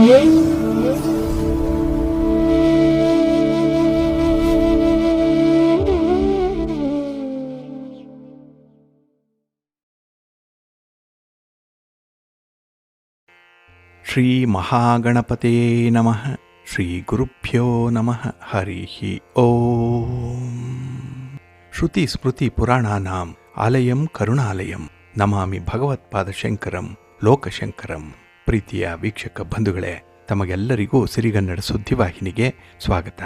ಶ್ರೀ ಮಹಾಗಣಪತೇ ನಮಃ. ಶ್ರೀ ಗುರುಭ್ಯೋ ನಮಃ. ಹರಿ ಓಂ. ಶ್ರುತಿ ಸ್ಮೃತಿ ಪುರಾಣಾನಾಂ ಆಲಯಂ ಕರುಣಾಲಯಂ ನಮಾಮಿ ಭಗವತ್ಪಾದಶಂಕರಂ ಲೋಕಶಂಕರಂ. ಪ್ರೀತಿಯ ವೀಕ್ಷಕ ಬಂಧುಗಳೇ, ತಮಗೆಲ್ಲರಿಗೂ ಸಿರಿಗನ್ನಡ ಸುದ್ದಿವಾಹಿನಿಗೆ ಸ್ವಾಗತ.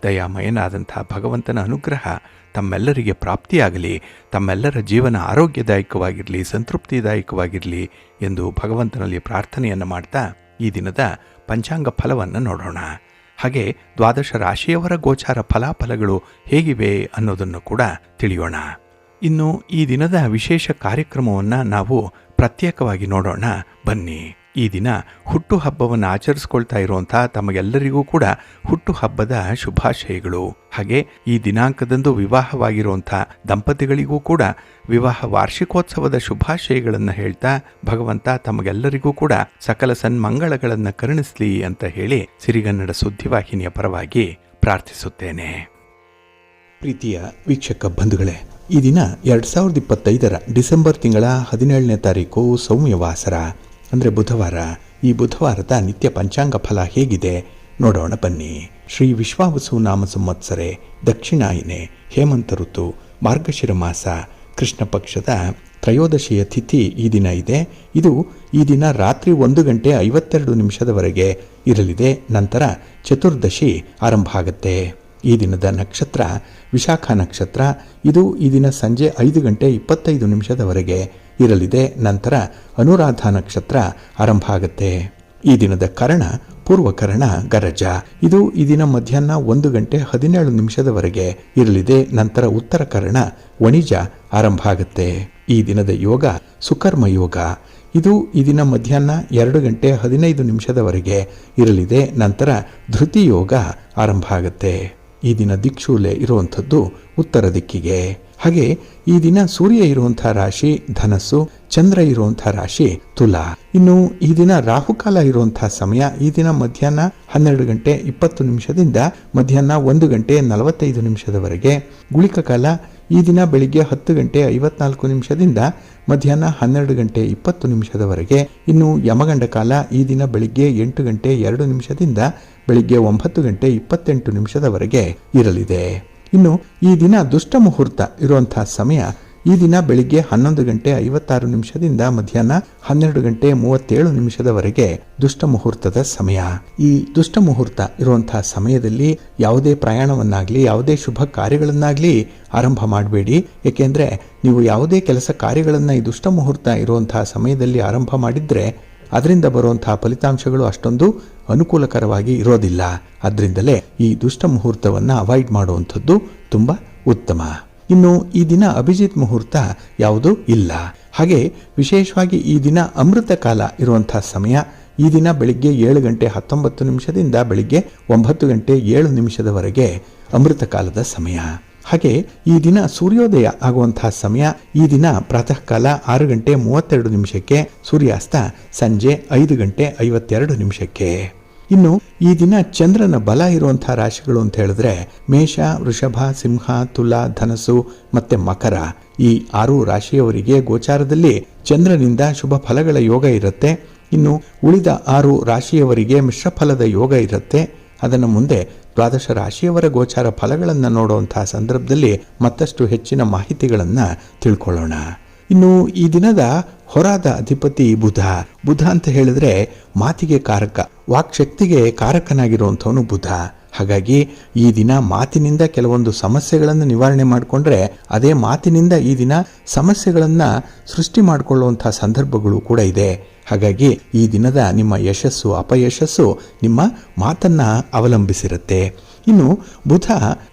ದಯಾಮಯನಾದಂಥ ಭಗವಂತನ ಅನುಗ್ರಹ ತಮ್ಮೆಲ್ಲರಿಗೆ ಪ್ರಾಪ್ತಿಯಾಗಲಿ, ತಮ್ಮೆಲ್ಲರ ಜೀವನ ಆರೋಗ್ಯದಾಯಕವಾಗಿರಲಿ, ಸಂತೃಪ್ತಿದಾಯಕವಾಗಿರಲಿ ಎಂದು ಭಗವಂತನಲ್ಲಿ ಪ್ರಾರ್ಥನೆಯನ್ನು ಮಾಡ್ತಾ ಈ ದಿನದ ಪಂಚಾಂಗ ಫಲವನ್ನು ನೋಡೋಣ. ಹಾಗೆ 12 ರಾಶಿಯವರ ಗೋಚಾರ ಫಲಾಫಲಗಳು ಹೇಗಿವೆ ಅನ್ನೋದನ್ನು ಕೂಡ ತಿಳಿಯೋಣ. ಇನ್ನು ಈ ದಿನದ ವಿಶೇಷ ಕಾರ್ಯಕ್ರಮವನ್ನು ನಾವು ಪ್ರತ್ಯೇಕವಾಗಿ ನೋಡೋಣ ಬನ್ನಿ. ಈ ದಿನ ಹುಟ್ಟುಹಬ್ಬವನ್ನು ಆಚರಿಸ್ಕೊಳ್ತಾ ಇರುವಂಥ ತಮಗೆಲ್ಲರಿಗೂ ಕೂಡ ಹುಟ್ಟುಹಬ್ಬದ ಶುಭಾಶಯಗಳು. ಹಾಗೆ ಈ ದಿನಾಂಕದಂದು ವಿವಾಹವಾಗಿರುವಂಥ ದಂಪತಿಗಳಿಗೂ ಕೂಡ ವಿವಾಹ ವಾರ್ಷಿಕೋತ್ಸವದ ಶುಭಾಶಯಗಳನ್ನು ಹೇಳ್ತಾ ಭಗವಂತ ತಮಗೆಲ್ಲರಿಗೂ ಕೂಡ ಸಕಲ ಸನ್ಮಂಗಳಗಳನ್ನು ಕರುಣಿಸಲಿ ಅಂತ ಹೇಳಿ ಸಿರಿಗನ್ನಡ ಸುದ್ದಿವಾಹಿನಿಯ ಪರವಾಗಿ ಪ್ರಾರ್ಥಿಸುತ್ತೇನೆ. ಪ್ರೀತಿಯ ವೀಕ್ಷಕ ಬಂಧುಗಳೇ, ಈ ದಿನ 2025 ಡಿಸೆಂಬರ್ ತಿಂಗಳ 17ನೇ ತಾರೀಕು ಸೌಮ್ಯವಾಸರ ಅಂದರೆ ಬುಧವಾರ. ಈ ಬುಧವಾರದ ನಿತ್ಯ ಪಂಚಾಂಗ ಫಲ ಹೇಗಿದೆ ನೋಡೋಣ ಬನ್ನಿ. ಶ್ರೀ ವಿಶ್ವಾವಸು ನಾಮ ಸಂವತ್ಸರೆ ದಕ್ಷಿಣಾಯನೆ ಹೇಮಂತ ಋತು ಮಾರ್ಗಶಿರ ಮಾಸ ಕೃಷ್ಣ ಪಕ್ಷದ ತ್ರಯೋದಶಿಯ ತಿಥಿ ಈ ದಿನ ಇದೆ. ಇದು ಈ ದಿನ ರಾತ್ರಿ 1:52 ಇರಲಿದೆ. ನಂತರ ಚತುರ್ದಶಿ ಆರಂಭ ಆಗುತ್ತೆ. ಈ ದಿನದ ನಕ್ಷತ್ರ ವಿಶಾಖ ನಕ್ಷತ್ರ. ಇದು ಈ ದಿನ ಸಂಜೆ 5:25 ಇರಲಿದೆ. ನಂತರ ಅನುರಾಧ ನಕ್ಷತ್ರ ಆರಂಭ ಆಗುತ್ತೆ. ಈ ದಿನದ ಕರ್ಣ ಪೂರ್ವಕರ್ಣ ಗರಜ. ಇದು ಈ ದಿನ ಮಧ್ಯಾಹ್ನ 1:17 ಇರಲಿದೆ. ನಂತರ ಉತ್ತರ ಕರ್ಣ ವಣಿಜ ಆರಂಭ ಆಗುತ್ತೆ. ಈ ದಿನದ ಯೋಗ ಸುಕರ್ಮ ಯೋಗ. ಇದು ಈ ದಿನ ಮಧ್ಯಾಹ್ನ 2:15 ಇರಲಿದೆ. ನಂತರ ಧೃತಿ ಯೋಗ ಆರಂಭ ಆಗುತ್ತೆ. ಈ ದಿನ ದಿಕ್ಷೂಲೆ ಇರುವಂಥದ್ದು ಉತ್ತರ ದಿಕ್ಕಿಗೆ. ಹಾಗೆ ಈ ದಿನ ಸೂರ್ಯ ಇರುವಂಥ ರಾಶಿ ಧನಸ್ಸು, ಚಂದ್ರ ಇರುವಂಥ ರಾಶಿ ತುಲಾ. ಇನ್ನು ಈ ದಿನ ರಾಹುಕಾಲ ಇರುವಂತಹ ಸಮಯ ಈ ದಿನ ಮಧ್ಯಾಹ್ನ 12:20 ಮಧ್ಯಾಹ್ನ 1:45 ಗುಳಿಕ ಕಾಲ ಈ ದಿನ ಬೆಳಿಗ್ಗೆ 10:54 ಮಧ್ಯಾಹ್ನ 12:20 ಇನ್ನು ಯಮಗಂಡ ಕಾಲ ಈ ದಿನ ಬೆಳಿಗ್ಗೆ 8:02 ಬೆಳಿಗ್ಗೆ 9:28 ಇರಲಿದೆ. ಇನ್ನು ಈ ದಿನ ದುಷ್ಟ ಮುಹೂರ್ತ ಇರುವಂತಹ ಸಮಯ ಈ ದಿನ ಬೆಳಿಗ್ಗೆ 11:56 ಮಧ್ಯಾಹ್ನ 12:37 ದುಷ್ಟ ಮುಹೂರ್ತದ ಸಮಯ. ಈ ದುಷ್ಟ ಮುಹೂರ್ತ ಇರುವಂತಹ ಸಮಯದಲ್ಲಿ ಯಾವುದೇ ಪ್ರಯಾಣವನ್ನಾಗಲಿ ಯಾವುದೇ ಶುಭ ಕಾರ್ಯಗಳನ್ನಾಗಲಿ ಆರಂಭ ಮಾಡಬೇಡಿ. ಏಕೆಂದರೆ ನೀವು ಯಾವುದೇ ಕೆಲಸ ಕಾರ್ಯಗಳನ್ನು ಈ ದುಷ್ಟ ಮುಹೂರ್ತ ಇರುವಂತಹ ಸಮಯದಲ್ಲಿ ಆರಂಭ ಮಾಡಿದರೆ ಅದರಿಂದ ಬರುವಂತಹ ಫಲಿತಾಂಶಗಳು ಅಷ್ಟೊಂದು ಅನುಕೂಲಕರವಾಗಿ ಇರೋದಿಲ್ಲ. ಅದರಿಂದಲೇ ಈ ದುಷ್ಟ ಮುಹೂರ್ತವನ್ನು ಅವಾಯ್ಡ್ ಮಾಡುವಂಥದ್ದು ತುಂಬ ಉತ್ತಮ. ಇನ್ನು ಈ ದಿನ ಅಭಿಜಿತ್ ಮುಹೂರ್ತ ಯಾವುದೂ ಇಲ್ಲ. ಹಾಗೆ ವಿಶೇಷವಾಗಿ ಈ ದಿನ ಅಮೃತ ಕಾಲ ಇರುವಂತಹ ಸಮಯ ಈ ದಿನ ಬೆಳಿಗ್ಗೆ 7:19 ಬೆಳಿಗ್ಗೆ 9:07 ಅಮೃತ ಕಾಲದ ಸಮಯ. ಹಾಗೆ ಈ ದಿನ ಸೂರ್ಯೋದಯ ಆಗುವಂತಹ ಸಮಯ ಈ ದಿನ ಪ್ರಾತಃ ಕಾಲ 6:32 ಸೂರ್ಯಾಸ್ತ ಸಂಜೆ 5:52. ಇನ್ನು ಈ ದಿನ ಚಂದ್ರನ ಬಲ ಇರುವಂತಹ ರಾಶಿಗಳು ಅಂತ ಹೇಳಿದ್ರೆ ಮೇಷ, ವೃಷಭ, ಸಿಂಹ, ತುಲಾ, ಧನಸ್ಸು ಮತ್ತೆ ಮಕರ. ಈ 6 ರಾಶಿಯವರಿಗೆ ಗೋಚಾರದಲ್ಲಿ ಚಂದ್ರನಿಂದ ಶುಭ ಫಲಗಳ ಯೋಗ ಇರುತ್ತೆ. ಇನ್ನು ಉಳಿದ 6 ರಾಶಿಯವರಿಗೆ ಮಿಶ್ರ ಫಲದ ಯೋಗ ಇರುತ್ತೆ. ಅದನ್ನು ಮುಂದೆ 12 ರಾಶಿಯವರ ಗೋಚಾರ ಫಲಗಳನ್ನು ನೋಡುವಂತಹ ಸಂದರ್ಭದಲ್ಲಿ ಮತ್ತಷ್ಟು ಹೆಚ್ಚಿನ ಮಾಹಿತಿಗಳನ್ನು ತಿಳ್ಕೊಳ್ಳೋಣ. ಇನ್ನು ಈ ದಿನದ ಹೊರಾದ ಅಧಿಪತಿ ಬುಧ. ಬುಧ ಅಂತ ಹೇಳಿದ್ರೆ ಮಾತಿಗೆ ಕಾರಕ, ವಾಕ್ಶಕ್ತಿಗೆ ಕಾರಕನಾಗಿರುವಂಥವನು ಬುಧ. ಹಾಗಾಗಿ ಈ ದಿನ ಮಾತಿನಿಂದ ಕೆಲವೊಂದು ಸಮಸ್ಯೆಗಳನ್ನು ನಿವಾರಣೆ ಮಾಡಿಕೊಂಡ್ರೆ ಅದೇ ಮಾತಿನಿಂದ ಈ ದಿನ ಸಮಸ್ಯೆಗಳನ್ನು ಸೃಷ್ಟಿ ಮಾಡಿಕೊಳ್ಳುವಂತಹ ಸಂದರ್ಭಗಳು ಕೂಡ ಇದೆ. ಹಾಗಾಗಿ ಈ ದಿನದ ನಿಮ್ಮ ಯಶಸ್ಸು ಅಪಯಶಸ್ಸು ನಿಮ್ಮ ಮಾತನ್ನು ಅವಲಂಬಿಸಿರುತ್ತೆ. ಇನ್ನು ಬುಧ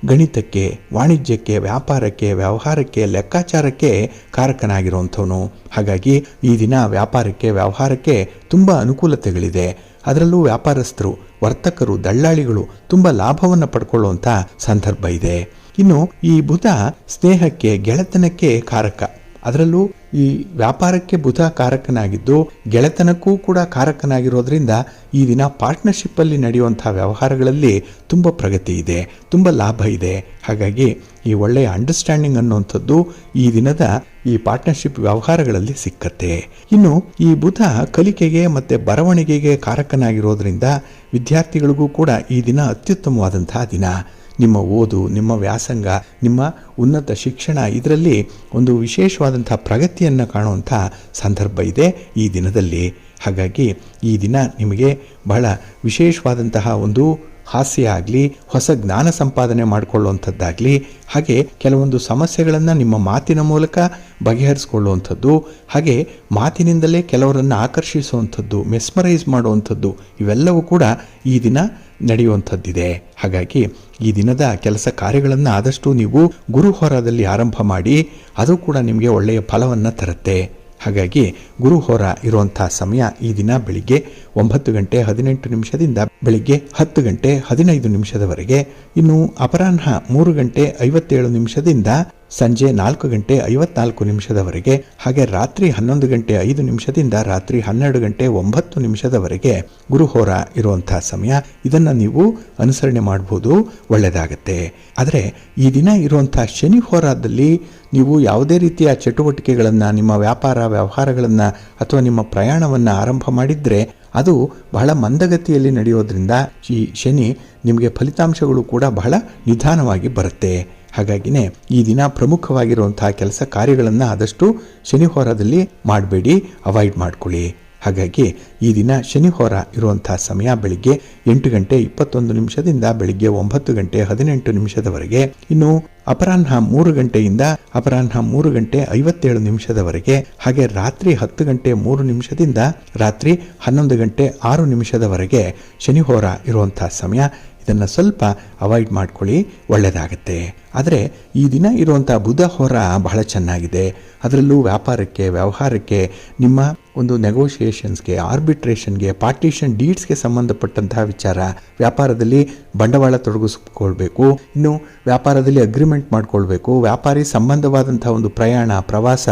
ಗಣಿತಕ್ಕೆ, ವಾಣಿಜ್ಯಕ್ಕೆ, ವ್ಯಾಪಾರಕ್ಕೆ, ವ್ಯವಹಾರಕ್ಕೆ, ಲೆಕ್ಕಾಚಾರಕ್ಕೆ ಕಾರಕನಾಗಿರುವಂಥವನು. ಹಾಗಾಗಿ ಈ ದಿನ ವ್ಯಾಪಾರಕ್ಕೆ, ವ್ಯವಹಾರಕ್ಕೆ ತುಂಬ ಅನುಕೂಲತೆಗಳಿದೆ. ಅದರಲ್ಲೂ ವ್ಯಾಪಾರಸ್ಥರು, ವರ್ತಕರು, ದಳ್ಳಾಳಿಗಳು ತುಂಬ ಲಾಭವನ್ನು ಪಡ್ಕೊಳ್ಳುವಂಥ ಸಂದರ್ಭ ಇದೆ. ಇನ್ನು ಈ ಬುಧ ಸ್ನೇಹಕ್ಕೆ, ಗೆಳೆತನಕ್ಕೆ ಕಾರಕ. ಅದರಲ್ಲೂ ಈ ವ್ಯಾಪಾರಕ್ಕೆ ಬುಧ ಕಾರಕನಾಗಿದ್ದು ಗೆಳೆತನಕ್ಕೂ ಕೂಡ ಕಾರಕನಾಗಿರೋದ್ರಿಂದ ಈ ದಿನ ಪಾರ್ಟ್ನರ್ಶಿಪ್ ಅಲ್ಲಿ ನಡೆಯುವಂತಹ ವ್ಯವಹಾರಗಳಲ್ಲಿ ತುಂಬ ಪ್ರಗತಿ ಇದೆ, ತುಂಬ ಲಾಭ ಇದೆ. ಹಾಗಾಗಿ ಈ ಒಳ್ಳೆಯ ಅಂಡರ್ಸ್ಟ್ಯಾಂಡಿಂಗ್ ಅನ್ನುವಂಥದ್ದು ಈ ದಿನದ ಈ ಪಾರ್ಟ್ನರ್ಶಿಪ್ ವ್ಯವಹಾರಗಳಲ್ಲಿ ಸಿಕ್ಕತ್ತೆ. ಇನ್ನು ಈ ಬುಧ ಕಲಿಕೆಗೆ ಮತ್ತೆ ಬರವಣಿಗೆಗೆ ಕಾರಕನಾಗಿರೋದ್ರಿಂದ ವಿದ್ಯಾರ್ಥಿಗಳಿಗೂ ಕೂಡ ಈ ದಿನ ಅತ್ಯುತ್ತಮವಾದಂತಹ ದಿನ. ನಿಮ್ಮ ಓದು, ನಿಮ್ಮ ವ್ಯಾಸಂಗ, ನಿಮ್ಮ ಉನ್ನತ ಶಿಕ್ಷಣ ಇದರಲ್ಲಿ ಒಂದು ವಿಶೇಷವಾದಂತಹ ಪ್ರಗತಿಯನ್ನು ಕಾಣುವಂಥ ಸಂದರ್ಭ ಇದೆ ಈ ದಿನದಲ್ಲಿ. ಹಾಗಾಗಿ ಈ ದಿನ ನಿಮಗೆ ಬಹಳ ವಿಶೇಷವಾದಂತಹ ಒಂದು ಹಾಸ್ಯ ಆಗಲಿ, ಹೊಸ ಜ್ಞಾನ ಸಂಪಾದನೆ ಮಾಡಿಕೊಳ್ಳುವಂಥದ್ದಾಗಲಿ, ಹಾಗೆ ಕೆಲವೊಂದು ಸಮಸ್ಯೆಗಳನ್ನು ನಿಮ್ಮ ಮಾತಿನ ಮೂಲಕ ಬಗೆಹರಿಸಿಕೊಳ್ಳುವಂಥದ್ದು, ಹಾಗೆ ಮಾತಿನಿಂದಲೇ ಕೆಲವರನ್ನು ಆಕರ್ಷಿಸುವಂಥದ್ದು, ಮೆಸ್ಮರೈಸ್ ಮಾಡುವಂಥದ್ದು, ಇವೆಲ್ಲವೂ ಕೂಡ ಈ ದಿನ ನಡೆಯುವಂಥದ್ದಿದೆ. ಹಾಗಾಗಿ ಈ ದಿನದ ಕೆಲಸ ಕಾರ್ಯಗಳನ್ನು ಆದಷ್ಟು ನೀವು ಗುರುಹೋರಾದಲ್ಲಿ ಆರಂಭ ಮಾಡಿ, ಅದು ಕೂಡ ನಿಮಗೆ ಒಳ್ಳೆಯ ಫಲವನ್ನು ತರುತ್ತೆ. ಹಾಗಾಗಿ ಗುರುಹೋರ ಇರುವಂಥ ಸಮಯ ಈ ದಿನ ಬೆಳಿಗ್ಗೆ 9:18 ಬೆಳಿಗ್ಗೆ 10:15 ಇನ್ನು ಅಪರಾಹ್ನ 3:57 ಸಂಜೆ 4:54 ಹಾಗೆ ರಾತ್ರಿ 11:05 ರಾತ್ರಿ 12:09 ಗುರುಹೋರ ಇರುವಂತಹ ಸಮಯ. ಇದನ್ನ ನೀವು ಅನುಸರಣೆ ಮಾಡಬಹುದು, ಒಳ್ಳೆಯದಾಗತ್ತೆ. ಆದರೆ ಈ ದಿನ ಇರುವಂತಹ ಶನಿ ಹೋರಾದಲ್ಲಿ ನೀವು ಯಾವುದೇ ರೀತಿಯ ಚಟುವಟಿಕೆಗಳನ್ನು, ನಿಮ್ಮ ವ್ಯಾಪಾರ ವ್ಯವಹಾರಗಳನ್ನು ಅಥವಾ ನಿಮ್ಮ ಪ್ರಯಾಣವನ್ನು ಆರಂಭ ಮಾಡಿದ್ರೆ ಅದು ಬಹಳ ಮಂದಗತಿಯಲ್ಲಿ ನಡೆಯೋದ್ರಿಂದ ಈ ಶನಿ ನಿಮಗೆ ಫಲಿತಾಂಶಗಳು ಕೂಡ ಬಹಳ ನಿಧಾನವಾಗಿ ಬರುತ್ತೆ. ಹಾಗಾಗಿನೇ ಈ ದಿನ ಪ್ರಮುಖವಾಗಿರುವಂತಹ ಕೆಲಸ ಕಾರ್ಯಗಳನ್ನು ಆದಷ್ಟು ಶನಿ ಹೋರಾದಲ್ಲಿ ಮಾಡಬೇಡಿ, ಅವಾಯ್ಡ್ ಮಾಡ್ಕೊಳ್ಳಿ. ಹಾಗಾಗಿ ಈ ದಿನ ಶನಿ ಹೋರ ಇರುವಂತಹ ಸಮಯ ಬೆಳಿಗ್ಗೆ 8:21 ಬೆಳಿಗ್ಗೆ 9:18 ಇನ್ನು ಅಪರಾಹ್ನ 3 ಗಂಟೆಯಿಂದ ಅಪರಾಹ್ನ 3:57 ಹಾಗೆ ರಾತ್ರಿ 10:03 ರಾತ್ರಿ 11:06 ಶನಿ ಹೋರ ಇರುವಂತಹ ಸಮಯ. ಇದನ್ನು ಸ್ವಲ್ಪ ಅವಾಯ್ಡ್ ಮಾಡ್ಕೊಳ್ಳಿ, ಒಳ್ಳೆಯದಾಗತ್ತೆ. ಆದರೆ ಈ ದಿನ ಇರುವಂತಹ ಬುಧ ಹೋರ ಬಹಳ ಚೆನ್ನಾಗಿದೆ. ಅದರಲ್ಲೂ ವ್ಯಾಪಾರಕ್ಕೆ, ವ್ಯವಹಾರಕ್ಕೆ, ನಿಮ್ಮ ಒಂದು ನೆಗೋಷಿಯೇಷನ್ಸ್ಗೆ, ಆರ್ಬಿಟ್ರೇಷನ್ಗೆ, ಪಾರ್ಟಿಷನ್ ಡೀಡ್ಸ್ಗೆ ಸಂಬಂಧಪಟ್ಟಂತಹ ವಿಚಾರ, ವ್ಯಾಪಾರದಲ್ಲಿ ಬಂಡವಾಳ ತೊಡಗಿಸ್ಕೊಳ್ಬೇಕು, ಇನ್ನು ವ್ಯಾಪಾರದಲ್ಲಿ ಅಗ್ರಿಮೆಂಟ್ ಮಾಡ್ಕೊಳ್ಬೇಕು, ವ್ಯಾಪಾರಿ ಸಂಬಂಧವಾದಂತಹ ಒಂದು ಪ್ರಯಾಣ ಪ್ರವಾಸ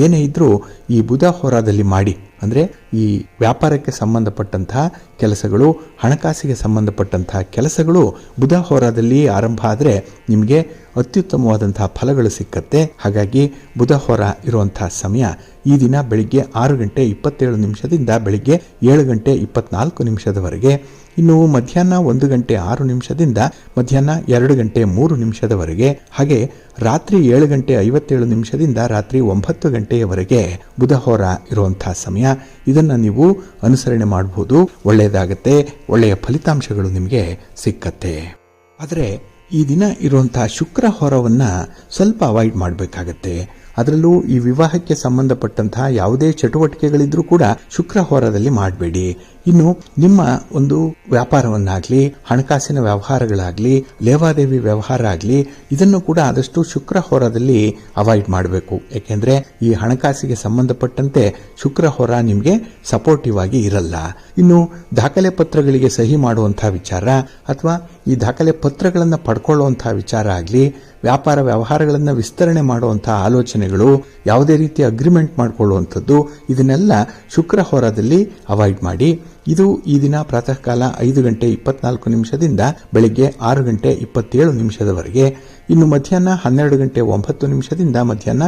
ಏನೇ ಇದ್ರೂ ಈ ಬುಧ ಹೋರಾದಲ್ಲಿ ಮಾಡಿ. ಅಂದರೆ ಈ ವ್ಯಾಪಾರಕ್ಕೆ ಸಂಬಂಧಪಟ್ಟಂತಹ ಕೆಲಸಗಳು, ಹಣಕಾಸಿಗೆ ಸಂಬಂಧಪಟ್ಟಂತಹ ಕೆಲಸಗಳು ಬುಧ ಹೋರಾದಲ್ಲಿ ಆರಂಭ ಆದರೆ ನಿಮಗೆ ಅತ್ಯುತ್ತಮವಾದಂತಹ ಫಲಗಳು ಸಿಕ್ಕತ್ತೆ. ಹಾಗಾಗಿ ಬುಧ ಹೋರ ಇರುವಂತಹ ಸಮಯ ಈ ದಿನ ಬೆಳಿಗ್ಗೆ 6:27 ಬೆಳಿಗ್ಗೆ 7:24 ಇನ್ನು ಮಧ್ಯಾಹ್ನ 1:06 ಮಧ್ಯಾಹ್ನ 2:03 ಹಾಗೆ ರಾತ್ರಿ 7:57 ರಾತ್ರಿ 9 ಗಂಟೆಯವರೆಗೆ ಬುಧ ಹೋರ ಇರುವಂತಹ ಸಮಯ. ಇದನ್ನು ನೀವು ಅನುಸರಣೆ ಮಾಡಬಹುದು, ಒಳ್ಳೆಯದಾಗತ್ತೆ, ಒಳ್ಳೆಯ ಫಲಿತಾಂಶಗಳು ನಿಮಗೆ ಸಿಕ್ಕತ್ತೆ. ಆದರೆ ಈ ದಿನ ಇರುವಂತಹ ಶುಕ್ರ ಹೋರವನ್ನು ಸ್ವಲ್ಪ ಅವಾಯ್ಡ್ ಮಾಡಬೇಕಾಗತ್ತೆ. ಅದರಲ್ಲೂ ಈ ವಿವಾಹಕ್ಕೆ ಸಂಬಂಧಪಟ್ಟಂತಹ ಯಾವುದೇ ಚಟುವಟಿಕೆಗಳಿದ್ರೂ ಕೂಡ ಶುಕ್ರ ಹೋರದಲ್ಲಿ ಮಾಡಬೇಡಿ. ಇನ್ನು ನಿಮ್ಮ ಒಂದು ವ್ಯಾಪಾರವನ್ನಾಗಲಿ, ಹಣಕಾಸಿನ ವ್ಯವಹಾರಗಳಾಗಲಿ, ಲೇವಾದೇವಿ ವ್ಯವಹಾರ ಆಗಲಿ, ಇದನ್ನು ಕೂಡ ಆದಷ್ಟು ಶುಕ್ರ ಹೋರದಲ್ಲಿ ಅವಾಯ್ಡ್ ಮಾಡಬೇಕು. ಯಾಕೆಂದ್ರೆ ಈ ಹಣಕಾಸಿಗೆ ಸಂಬಂಧಪಟ್ಟಂತೆ ಶುಕ್ರ ಹೋರ ನಿಮಗೆ ಸಪೋರ್ಟಿವ್ ಆಗಿ ಇರಲ್ಲ. ಇನ್ನು ದಾಖಲೆ ಪತ್ರಗಳಿಗೆ ಸಹಿ ಮಾಡುವಂತಹ ವಿಚಾರ ಅಥವಾ ಈ ದಾಖಲೆ ಪತ್ರಗಳನ್ನು ಪಡ್ಕೊಳ್ಳುವಂತಹ ವಿಚಾರ ಆಗಲಿ, ವ್ಯಾಪಾರ ವ್ಯವಹಾರಗಳನ್ನು ವಿಸ್ತರಣೆ ಮಾಡುವಂತಹ ಆಲೋಚನೆಗಳು, ಯಾವುದೇ ರೀತಿಯ ಅಗ್ರಿಮೆಂಟ್ ಮಾಡಿಕೊಳ್ಳುವಂಥದ್ದು, ಇದನ್ನೆಲ್ಲ ಶುಕ್ರ ಹೋರಾದಲ್ಲಿ ಅವಾಯ್ಡ್ ಮಾಡಿ. ಇದು ಈ ದಿನ ಪ್ರಾತಃ ಕಾಲ 5:24 ಬೆಳಿಗ್ಗೆ 6:27 ಇನ್ನು ಮಧ್ಯಾಹ್ನ 12:09 ಮಧ್ಯಾಹ್ನ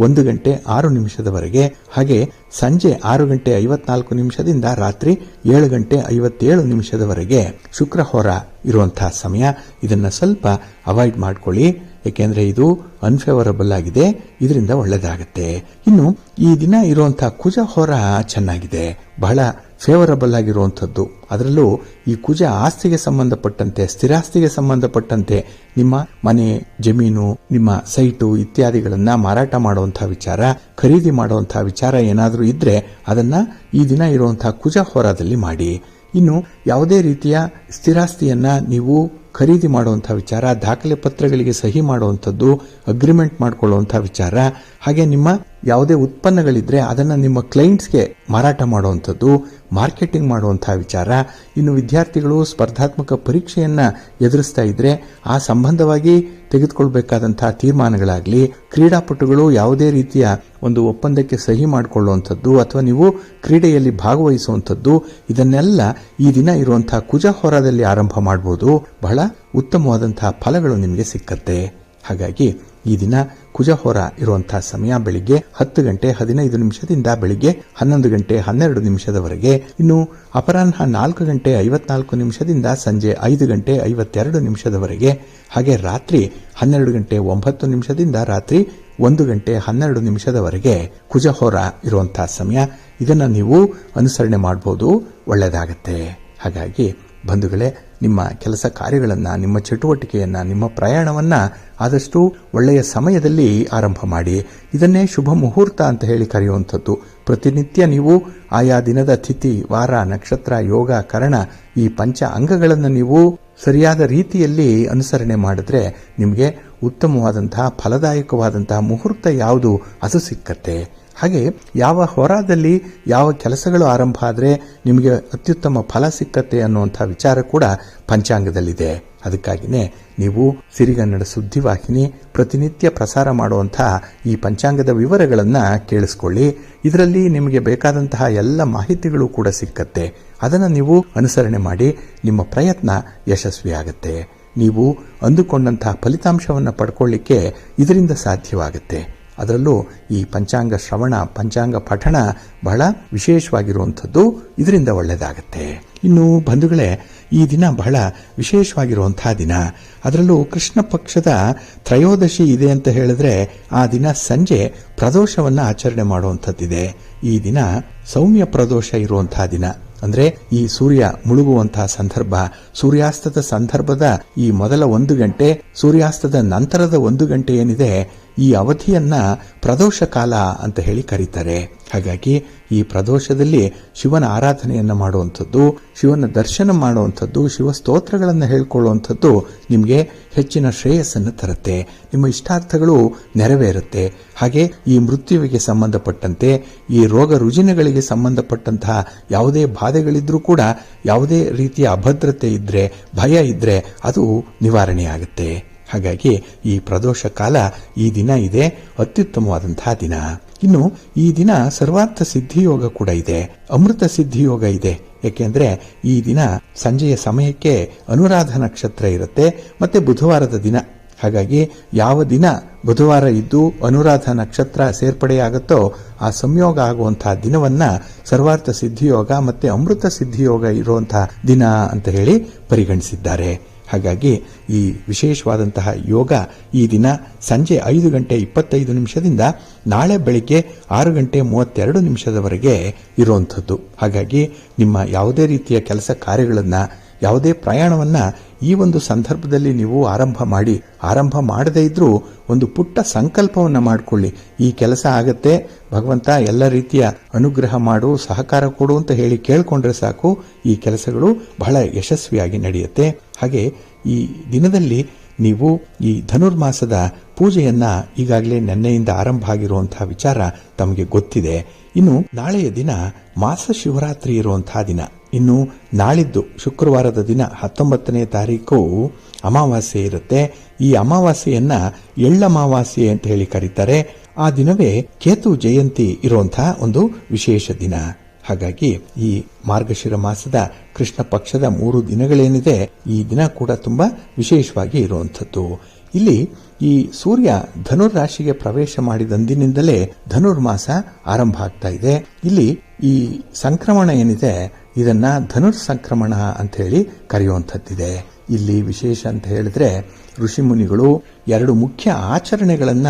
1:06 ಹಾಗೆ ಸಂಜೆ 6:54 ರಾತ್ರಿ 7:57 ಶುಕ್ರ ಹೋರ ಇರುವಂತಹ ಸಮಯ. ಇದನ್ನು ಸ್ವಲ್ಪ ಅವಾಯ್ಡ್ ಮಾಡ್ಕೊಳ್ಳಿ, ಏಕೆಂದರೆ ಇದು ಅನ್ಫೇವರಬಲ್ ಆಗಿದೆ, ಇದರಿಂದ ಒಳ್ಳೆಯದಾಗತ್ತೆ. ಇನ್ನು ಈ ದಿನ ಇರುವಂತಹ ಕುಜ ಹೋರ ಚೆನ್ನಾಗಿದೆ, ಬಹಳ ಫೇವರಬಲ್ ಆಗಿರುವಂಥದ್ದು. ಅದರಲ್ಲೂ ಈ ಕುಜ ಆಸ್ತಿಗೆ ಸಂಬಂಧಪಟ್ಟಂತೆ, ಸ್ಥಿರಾಸ್ತಿಗೆ ಸಂಬಂಧಪಟ್ಟಂತೆ, ನಿಮ್ಮ ಮನೆ, ಜಮೀನು, ನಿಮ್ಮ ಸೈಟು ಇತ್ಯಾದಿಗಳನ್ನ ಮಾರಾಟ ಮಾಡುವಂತಹ ವಿಚಾರ, ಖರೀದಿ ಮಾಡುವಂತಹ ವಿಚಾರ ಏನಾದರೂ ಇದ್ರೆ ಅದನ್ನ ಈ ದಿನ ಇರುವಂತಹ ಕುಜ ಹೋರಾದಲ್ಲಿ ಮಾಡಿ. ಇನ್ನು ಯಾವುದೇ ರೀತಿಯ ಸ್ಥಿರಾಸ್ತಿಯನ್ನ ನೀವು ಖರೀದಿ ಮಾಡುವಂಥ ವಿಚಾರ, ದಾಖಲೆ ಪತ್ರಗಳಿಗೆ ಸಹಿ ಮಾಡುವಂಥದ್ದು, ಅಗ್ರಿಮೆಂಟ್ ಮಾಡಿಕೊಳ್ಳುವಂಥ ವಿಚಾರ, ಹಾಗೆ ನಿಮ್ಮ ಯಾವುದೇ ಉತ್ಪನ್ನಗಳಿದ್ರೆ ಅದನ್ನು ನಿಮ್ಮ ಕ್ಲೈಂಟ್ಸ್ಗೆ ಮಾರಾಟ ಮಾಡುವಂಥದ್ದು, ಮಾರ್ಕೆಟಿಂಗ್ ಮಾಡುವಂಥ ವಿಚಾರ. ಇನ್ನು ವಿದ್ಯಾರ್ಥಿಗಳು ಸ್ಪರ್ಧಾತ್ಮಕ ಪರೀಕ್ಷೆಯನ್ನು ಎದುರಿಸ್ತಾ ಇದ್ರೆ ಆ ಸಂಬಂಧವಾಗಿ ತೆಗೆದುಕೊಳ್ಬೇಕಾದಂಥ ತೀರ್ಮಾನಗಳಾಗಲಿ, ಕ್ರೀಡಾಪಟುಗಳು ಯಾವುದೇ ರೀತಿಯ ಒಂದು ಒಪ್ಪಂದಕ್ಕೆ ಸಹಿ ಮಾಡಿಕೊಳ್ಳುವಂಥದ್ದು ಅಥವಾ ನೀವು ಕ್ರೀಡೆಯಲ್ಲಿ ಭಾಗವಹಿಸುವಂಥದ್ದು, ಇದನ್ನೆಲ್ಲ ಈ ದಿನ ಇರುವಂತಹ ಕುಜ ಹೋರಾದಲ್ಲಿ ಆರಂಭ ಮಾಡಬಹುದು. ಬಹಳ ಉತ್ತಮವಾದಂತಹ ಫಲಗಳು ನಿಮಗೆ ಸಿಕ್ಕತ್ತೆ. ಹಾಗಾಗಿ ಈ ದಿನ ಕುಜಹೋರ ಇರುವಂತಹ ಸಮಯ ಬೆಳಿಗ್ಗೆ 10 ಗಂಟೆ 15 ನಿಮಿಷದಿಂದ ಬೆಳಿಗ್ಗೆ 11 ಗಂಟೆ 12 ನಿಮಿಷದವರೆಗೆ. ಇನ್ನು ಅಪರಾಹ್ನ 4 ಗಂಟೆ 54 ನಿಮಿಷದಿಂದ ಸಂಜೆ 5 ಗಂಟೆ 52 ನಿಮಿಷದವರೆಗೆ. ಹಾಗೆ ರಾತ್ರಿ 12 ಗಂಟೆ 9 ನಿಮಿಷದಿಂದ ರಾತ್ರಿ 1 ಗಂಟೆ 12 ನಿಮಿಷದವರೆಗೆ ಕುಜಹೋರ ಇರುವಂತಹ ಸಮಯ. ಇದನ್ನು ನೀವು ಅನುಸರಣೆ ಮಾಡಬಹುದು, ಒಳ್ಳೆಯದಾಗತ್ತೆ. ಹಾಗಾಗಿ ಬಂಧುಗಳೇ, ನಿಮ್ಮ ಕೆಲಸ ಕಾರ್ಯಗಳನ್ನು, ನಿಮ್ಮ ಚಟುವಟಿಕೆಯನ್ನು, ನಿಮ್ಮ ಪ್ರಯಾಣವನ್ನು ಆದಷ್ಟು ಒಳ್ಳೆಯ ಸಮಯದಲ್ಲಿ ಆರಂಭ ಮಾಡಿ. ಇದನ್ನೇ ಶುಭ ಮುಹೂರ್ತ ಅಂತ ಹೇಳಿ ಕರೆಯುವಂಥದ್ದು. ಪ್ರತಿನಿತ್ಯ ನೀವು ಆಯಾ ದಿನದ ತಿಥಿ, ವಾರ, ನಕ್ಷತ್ರ, ಯೋಗ, ಕರಣ ಈ ಪಂಚ ಅಂಗಗಳನ್ನು ನೀವು ಸರಿಯಾದ ರೀತಿಯಲ್ಲಿ ಅನುಸರಣೆ ಮಾಡಿದ್ರೆ ನಿಮಗೆ ಉತ್ತಮವಾದಂತಹ ಫಲದಾಯಕವಾದಂತಹ ಮುಹೂರ್ತ ಯಾವುದು ಅದು ಸಿಕ್ಕತ್ತೆ. ಹಾಗೆ ಯಾವ ಹೊರದಲ್ಲಿ ಯಾವ ಕೆಲಸಗಳು ಆರಂಭ ಆದರೆ ನಿಮಗೆ ಅತ್ಯುತ್ತಮ ಫಲ ಸಿಕ್ಕತ್ತೆ ಅನ್ನುವಂಥ ವಿಚಾರ ಕೂಡ ಪಂಚಾಂಗದಲ್ಲಿದೆ. ಅದಕ್ಕಾಗಿಯೇ ನೀವು ಸಿರಿಗನ್ನಡ ಸುದ್ದಿವಾಹಿನಿ ಪ್ರತಿನಿತ್ಯ ಪ್ರಸಾರ ಮಾಡುವಂಥ ಈ ಪಂಚಾಂಗದ ವಿವರಗಳನ್ನು ಕೇಳಿಸ್ಕೊಳ್ಳಿ. ಇದರಲ್ಲಿ ನಿಮಗೆ ಬೇಕಾದಂತಹ ಎಲ್ಲ ಮಾಹಿತಿಗಳು ಕೂಡ ಸಿಕ್ಕತ್ತೆ. ಅದನ್ನು ನೀವು ಅನುಸರಣೆ ಮಾಡಿ ನಿಮ್ಮ ಪ್ರಯತ್ನ ಯಶಸ್ವಿಯಾಗತ್ತೆ. ನೀವು ಅಂದುಕೊಂಡಂತಹ ಫಲಿತಾಂಶವನ್ನು ಪಡ್ಕೊಳ್ಳಿಕ್ಕೆ ಇದರಿಂದ ಸಾಧ್ಯವಾಗುತ್ತೆ. ಅದರಲ್ಲೂ ಈ ಪಂಚಾಂಗ ಶ್ರವಣ, ಪಂಚಾಂಗ ಪಠಣ ಬಹಳ ವಿಶೇಷವಾಗಿರುವಂಥದ್ದು. ಇದರಿಂದ ಒಳ್ಳೆಯದಾಗತ್ತೆ. ಇನ್ನು ಬಂಧುಗಳೇ, ಈ ದಿನ ಬಹಳ ವಿಶೇಷವಾಗಿರುವಂತಹ ದಿನ. ಅದರಲ್ಲೂ ಕೃಷ್ಣ ಪಕ್ಷದ ತ್ರಯೋದಶಿ ಇದೆ ಅಂತ ಹೇಳಿದ್ರೆ ಆ ದಿನ ಸಂಜೆ ಪ್ರದೋಷವನ್ನು ಆಚರಣೆ ಮಾಡುವಂಥದ್ದಿದೆ. ಈ ದಿನ ಸೌಮ್ಯ ಪ್ರದೋಷ ಇರುವಂತಹ ದಿನ. ಅಂದ್ರೆ ಈ ಸೂರ್ಯ ಮುಳುಗುವಂತಹ ಸಂದರ್ಭ, ಸೂರ್ಯಾಸ್ತದ ಸಂದರ್ಭದ ಈ ಮೊದಲ 1 ಗಂಟೆ, ಸೂರ್ಯಾಸ್ತದ ನಂತರದ 1 ಗಂಟೆ ಏನಿದೆ, ಈ ಅವಧಿಯನ್ನ ಪ್ರದೋಷ ಕಾಲ ಅಂತ ಹೇಳಿ ಕರೀತಾರೆ. ಹಾಗಾಗಿ ಈ ಪ್ರದೋಷದಲ್ಲಿ ಶಿವನ ಆರಾಧನೆಯನ್ನು ಮಾಡುವಂಥದ್ದು, ಶಿವನ ದರ್ಶನ ಮಾಡುವಂಥದ್ದು, ಶಿವ ಸ್ತೋತ್ರಗಳನ್ನು ಹೇಳ್ಕೊಳ್ಳುವಂಥದ್ದು ನಿಮಗೆ ಹೆಚ್ಚಿನ ಶ್ರೇಯಸ್ಸನ್ನು ತರುತ್ತೆ. ನಿಮ್ಮ ಇಷ್ಟಾರ್ಥಗಳು ನೆರವೇರುತ್ತೆ. ಹಾಗೆ ಈ ಮೃತ್ಯುವಿಗೆ ಸಂಬಂಧಪಟ್ಟಂತೆ, ಈ ರೋಗ ರುಜಿನಗಳಿಗೆ ಸಂಬಂಧಪಟ್ಟಂತಹ ಯಾವುದೇ ಬಾಧೆಗಳಿದ್ರೂ ಕೂಡ, ಯಾವುದೇ ರೀತಿಯ ಅಭದ್ರತೆ ಇದ್ರೆ, ಭಯ ಇದ್ರೆ ಅದು ನಿವಾರಣೆಯಾಗುತ್ತೆ. ಹಾಗಾಗಿ ಈ ಪ್ರದೋಷ ಕಾಲ ಈ ದಿನ ಇದೆ, ಅತ್ಯುತ್ತಮವಾದಂತಹ ದಿನ. ಇನ್ನು ಈ ದಿನ ಸರ್ವಾರ್ಥ ಸಿದ್ಧಿಯೋಗ ಕೂಡ ಇದೆ, ಅಮೃತ ಸಿದ್ಧಿಯೋಗ ಇದೆ. ಯಾಕೆಂದ್ರೆ ಈ ದಿನ ಸಂಜೆಯ ಸಮಯಕ್ಕೆ ಅನುರಾಧ ನಕ್ಷತ್ರ ಇರುತ್ತೆ, ಮತ್ತೆ ಬುಧವಾರದ ದಿನ. ಹಾಗಾಗಿ ಯಾವ ದಿನ ಬುಧವಾರ ಇದ್ದು ಅನುರಾಧ ನಕ್ಷತ್ರ ಸೇರ್ಪಡೆಯಾಗುತ್ತೋ ಆ ಸಂಯೋಗ ಆಗುವಂತಹ ದಿನವನ್ನ ಸರ್ವಾರ್ಥ ಸಿದ್ಧಿಯೋಗ ಮತ್ತೆ ಅಮೃತ ಸಿದ್ಧಿಯೋಗ ಇರುವಂತಹ ದಿನ ಅಂತ ಹೇಳಿ ಪರಿಗಣಿಸಿದ್ದಾರೆ. ಹಾಗಾಗಿ ಈ ವಿಶೇಷವಾದಂತಹ ಯೋಗ ಈ ದಿನ ಸಂಜೆ 5 ಗಂಟೆ 25 ನಿಮಿಷದಿಂದ ನಾಳೆ ಬೆಳಿಗ್ಗೆ 6 ಗಂಟೆ 32 ನಿಮಿಷದವರೆಗೆ ಇರುವಂಥದ್ದು. ಹಾಗಾಗಿ ನಿಮ್ಮ ಯಾವುದೇ ರೀತಿಯ ಕೆಲಸ ಕಾರ್ಯಗಳನ್ನು, ಯಾವುದೇ ಪ್ರಯಾಣವನ್ನು ಈ ಒಂದು ಸಂದರ್ಭದಲ್ಲಿ ನೀವು ಆರಂಭ ಮಾಡದೇ ಇದ್ರೂ ಒಂದು ಪುಟ್ಟ ಸಂಕಲ್ಪವನ್ನು ಮಾಡಿಕೊಳ್ಳಿ. ಈ ಕೆಲಸ ಆಗತ್ತೆ, ಭಗವಂತ ಎಲ್ಲ ರೀತಿಯ ಅನುಗ್ರಹ ಮಾಡು, ಸಹಕಾರ ಕೊಡು ಅಂತ ಹೇಳಿ ಕೇಳಿಕೊಂಡ್ರೆ ಸಾಕು, ಈ ಕೆಲಸಗಳು ಬಹಳ ಯಶಸ್ವಿಯಾಗಿ ನಡೆಯುತ್ತೆ. ಹಾಗೆ ಈ ದಿನದಲ್ಲಿ ನೀವು ಈ ಧನುರ್ಮಾಸದ ಪೂಜೆಯನ್ನ ಈಗಾಗಲೇ ನೆನ್ನೆಯಿಂದ ಆರಂಭ ಆಗಿರುವಂತಹ ವಿಚಾರ ತಮಗೆ ಗೊತ್ತಿದೆ. ಇನ್ನು ನಾಳೆಯ ದಿನ ಮಾಸ ಶಿವರಾತ್ರಿ ಇರುವಂತಹ ದಿನ. ಇನ್ನು ನಾಳಿದ್ದು ಶುಕ್ರವಾರದ ದಿನ 19ನೇ ತಾರೀಕು ಅಮಾವಾಸ್ಯೆ ಇರುತ್ತೆ. ಈ ಅಮಾವಾಸ್ಯೆಯನ್ನ ಎಳ್ಳಮಾವಾಸ್ಯೆ ಅಂತ ಹೇಳಿ ಕರೀತಾರೆ. ಆ ದಿನವೇ ಕೇತು ಜಯಂತಿ ಇರುವಂತಹ ಒಂದು ವಿಶೇಷ ದಿನ. ಹಾಗಾಗಿ ಈ ಮಾರ್ಗಶಿರ ಮಾಸದ ಕೃಷ್ಣ ಪಕ್ಷದ 3 ದಿನಗಳೇನಿದೆ, ಈ ದಿನ ಕೂಡ ತುಂಬಾ ವಿಶೇಷವಾಗಿ ಇರುವಂಥದ್ದು. ಇಲ್ಲಿ ಈ ಸೂರ್ಯ ಧನುರ್ ರಾಶಿಗೆ ಪ್ರವೇಶ ಮಾಡಿದಂದಿನಿಂದಲೇ ಧನುರ್ಮಾಸ ಆರಂಭ ಆಗ್ತಾ ಇದೆ. ಇಲ್ಲಿ ಈ ಸಂಕ್ರಮಣ ಏನಿದೆ ಇದನ್ನ ಧನುರ್ ಸಂಕ್ರಮಣ ಅಂತ ಹೇಳಿ ಕರೆಯುವಂಥದ್ದಿದೆ. ಇಲ್ಲಿ ವಿಶೇಷ ಅಂತ ಹೇಳಿದ್ರೆ ಋಷಿ ಮುನಿಗಳು 2 ಮುಖ್ಯ ಆಚರಣೆಗಳನ್ನ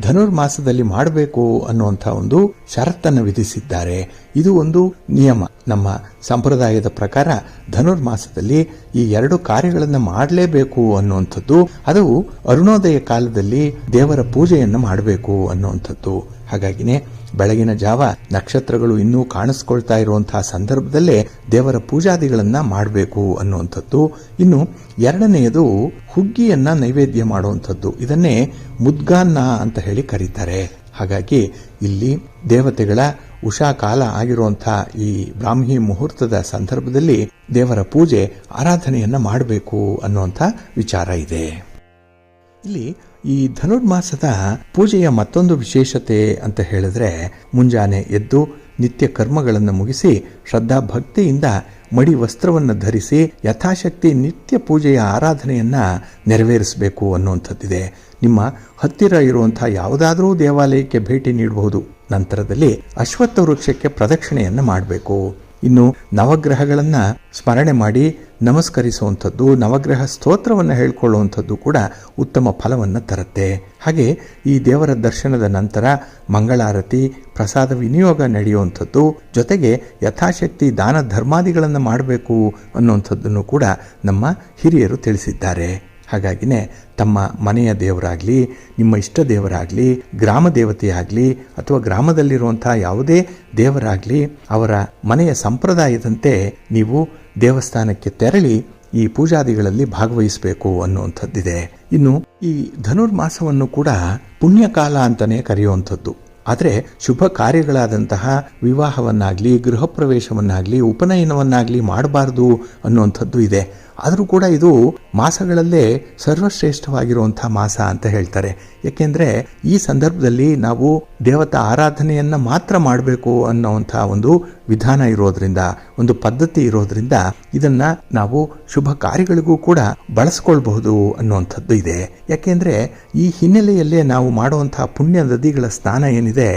ಧನುರ್ಮಾಸದಲ್ಲಿ ಮಾಡಬೇಕು ಅನ್ನುವಂಥ ಒಂದು ಷರತ್ತನ್ನು ವಿಧಿಸಿದ್ದಾರೆ. ಇದು ಒಂದು ನಿಯಮ. ನಮ್ಮ ಸಂಪ್ರದಾಯದ ಪ್ರಕಾರ ಧನುರ್ಮಾಸದಲ್ಲಿ ಈ 2 ಕಾರ್ಯಗಳನ್ನು ಮಾಡಲೇಬೇಕು ಅನ್ನುವಂಥದ್ದು. ಅದು ಅರುಣೋದಯ ಕಾಲದಲ್ಲಿ ದೇವರ ಪೂಜೆಯನ್ನು ಮಾಡಬೇಕು ಅನ್ನುವಂಥದ್ದು. ಹಾಗಾಗಿನೇ ಬೆಳಗಿನ ಜಾವ ನಕ್ಷತ್ರಗಳು ಇನ್ನೂ ಕಾಣಿಸ್ಕೊಳ್ತಾ ಇರುವಂತಹ ಸಂದರ್ಭದಲ್ಲೇ ದೇವರ ಪೂಜಾದಿಗಳನ್ನ ಮಾಡಬೇಕು ಅನ್ನುವಂಥದ್ದು. ಇನ್ನು ಎರಡನೆಯದು ಹುಗ್ಗಿಯನ್ನ ನೈವೇದ್ಯ ಮಾಡುವಂಥದ್ದು. ಇದನ್ನೇ ಮುದ್ಗಾನ್ನ ಅಂತ ಹೇಳಿ ಕರೀತಾರೆ. ಹಾಗಾಗಿ ಇಲ್ಲಿ ದೇವತೆಗಳ ಉಷಾ ಕಾಲ ಆಗಿರುವಂತಹ ಈ ಬ್ರಾಹ್ಮಿ ಮುಹೂರ್ತದ ಸಂದರ್ಭದಲ್ಲಿ ದೇವರ ಪೂಜೆ ಆರಾಧನೆಯನ್ನ ಮಾಡಬೇಕು ಅನ್ನುವಂಥ ವಿಚಾರ ಇದೆ. ಇಲ್ಲಿ ಈ ಧನುರ್ಮಾಸದ ಪೂಜೆಯ ಮತ್ತೊಂದು ವಿಶೇಷತೆ ಅಂತ ಹೇಳಿದ್ರೆ, ಮುಂಜಾನೆ ಎದ್ದು ನಿತ್ಯ ಕರ್ಮಗಳನ್ನು ಮುಗಿಸಿ ಶ್ರದ್ಧಾ ಭಕ್ತಿಯಿಂದ ಮಡಿ ವಸ್ತ್ರವನ್ನು ಧರಿಸಿ ಯಥಾಶಕ್ತಿ ನಿತ್ಯ ಪೂಜೆಯ ಆರಾಧನೆಯನ್ನ ನೆರವೇರಿಸಬೇಕು ಅನ್ನುವಂಥದ್ದಿದೆ. ನಿಮ್ಮ ಹತ್ತಿರ ಇರುವಂತಹ ಯಾವುದಾದರೂ ದೇವಾಲಯಕ್ಕೆ ಭೇಟಿ ನೀಡಬಹುದು. ನಂತರದಲ್ಲಿ ಅಶ್ವತ್ಥ ವೃಕ್ಷಕ್ಕೆ ಪ್ರದಕ್ಷಿಣೆಯನ್ನು ಮಾಡಬೇಕು. ಇನ್ನು ನವಗ್ರಹಗಳನ್ನ ಸ್ಮರಣೆ ಮಾಡಿ ನಮಸ್ಕರಿಸುವಂಥದ್ದು, ನವಗ್ರಹ ಸ್ತೋತ್ರವನ್ನು ಹೇಳ್ಕೊಳ್ಳುವಂಥದ್ದು ಕೂಡ ಉತ್ತಮ ಫಲವನ್ನು ತರುತ್ತೆ. ಹಾಗೆ ಈ ದೇವರ ದರ್ಶನದ ನಂತರ ಮಂಗಳಾರತಿ, ಪ್ರಸಾದ ವಿನಿಯೋಗ ನಡೆಯುವಂಥದ್ದು, ಜೊತೆಗೆ ಯಥಾಶಕ್ತಿ ದಾನ ಧರ್ಮಾದಿಗಳನ್ನು ಮಾಡಬೇಕು ಅನ್ನುವಂಥದ್ದನ್ನು ಕೂಡ ನಮ್ಮ ಹಿರಿಯರು ತಿಳಿಸಿದ್ದಾರೆ. ಹಾಗಾಗಿನೇ ತಮ್ಮ ಮನೆಯ ದೇವರಾಗಲಿ, ನಿಮ್ಮ ಇಷ್ಟ ದೇವರಾಗಲಿ, ಗ್ರಾಮ ದೇವತೆಯಾಗಲಿ ಅಥವಾ ಗ್ರಾಮದಲ್ಲಿರುವಂತಹ ಯಾವುದೇ ದೇವರಾಗಲಿ ಅವರ ಮನೆಯ ಸಂಪ್ರದಾಯದಂತೆ ನೀವು ದೇವಸ್ಥಾನಕ್ಕೆ ತೆರಳಿ ಈ ಪೂಜಾದಿಗಳಲ್ಲಿ ಭಾಗವಹಿಸಬೇಕು ಅನ್ನುವಂಥದ್ದಿದೆ. ಇನ್ನು ಈ ಧನುರ್ಮಾಸವನ್ನು ಕೂಡ ಪುಣ್ಯಕಾಲ ಅಂತಾನೆ ಕರೆಯುವಂಥದ್ದು. ಆದರೆ ಶುಭ ಕಾರ್ಯಗಳಾದಂತಹ ವಿವಾಹವನ್ನಾಗಲಿ, ಗೃಹ ಪ್ರವೇಶವನ್ನಾಗಲಿ, ಉಪನಯನವನ್ನಾಗಲಿ ಮಾಡಬಾರ್ದು ಅನ್ನುವಂಥದ್ದು ಇದೆ. ಆದರೂ ಕೂಡ ಇದು ಮಾಸಗಳಲ್ಲೇ ಸರ್ವಶ್ರೇಷ್ಠವಾಗಿರುವಂತಹ ಮಾಸ ಅಂತ ಹೇಳ್ತಾರೆ. ಯಾಕೆಂದರೆ ಈ ಸಂದರ್ಭದಲ್ಲಿ ನಾವು ದೇವತಾ ಆರಾಧನೆಯನ್ನು ಮಾತ್ರ ಮಾಡಬೇಕು ಅನ್ನೋವಂಥ ಒಂದು ವಿಧಾನ ಇರೋದ್ರಿಂದ, ಒಂದು ಪದ್ಧತಿ ಇರೋದ್ರಿಂದ ಇದನ್ನು ನಾವು ಶುಭ ಕಾರ್ಯಗಳಿಗೂ ಕೂಡ ಬಳಸ್ಕೊಳ್ಬಹುದು ಅನ್ನುವಂಥದ್ದು ಇದೆ. ಯಾಕೆಂದರೆ ಈ ಹಿನ್ನೆಲೆಯಲ್ಲೇ ನಾವು ಮಾಡುವಂತಹ ಪುಣ್ಯ ನದಿಗಳ ಸ್ನಾನ ಏನಿದೆ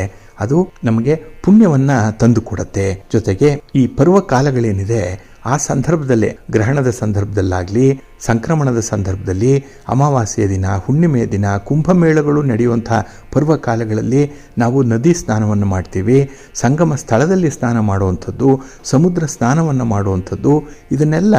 ಅದು ನಮಗೆ ಪುಣ್ಯವನ್ನು ತಂದುಕೊಡುತ್ತೆ. ಜೊತೆಗೆ ಈ ಪರ್ವಕಾಲಗಳೇನಿದೆ ಆ ಸಂದರ್ಭದಲ್ಲೇ, ಗ್ರಹಣದ ಸಂದರ್ಭದಲ್ಲಾಗಲಿ, ಸಂಕ್ರಮಣದ ಸಂದರ್ಭದಲ್ಲಿ, ಅಮಾವಾಸ್ಯೆಯ ದಿನ, ಹುಣ್ಣಿಮೆಯ ದಿನ, ಕುಂಭಮೇಳಗಳು ನಡೆಯುವಂತಹ ಪರ್ವಕಾಲಗಳಲ್ಲಿ ನಾವು ನದಿ ಸ್ನಾನವನ್ನು ಮಾಡ್ತೀವಿ. ಸಂಗಮ ಸ್ಥಳದಲ್ಲಿ ಸ್ನಾನ ಮಾಡುವಂಥದ್ದು, ಸಮುದ್ರ ಸ್ನಾನವನ್ನು ಮಾಡುವಂಥದ್ದು, ಇದನ್ನೆಲ್ಲ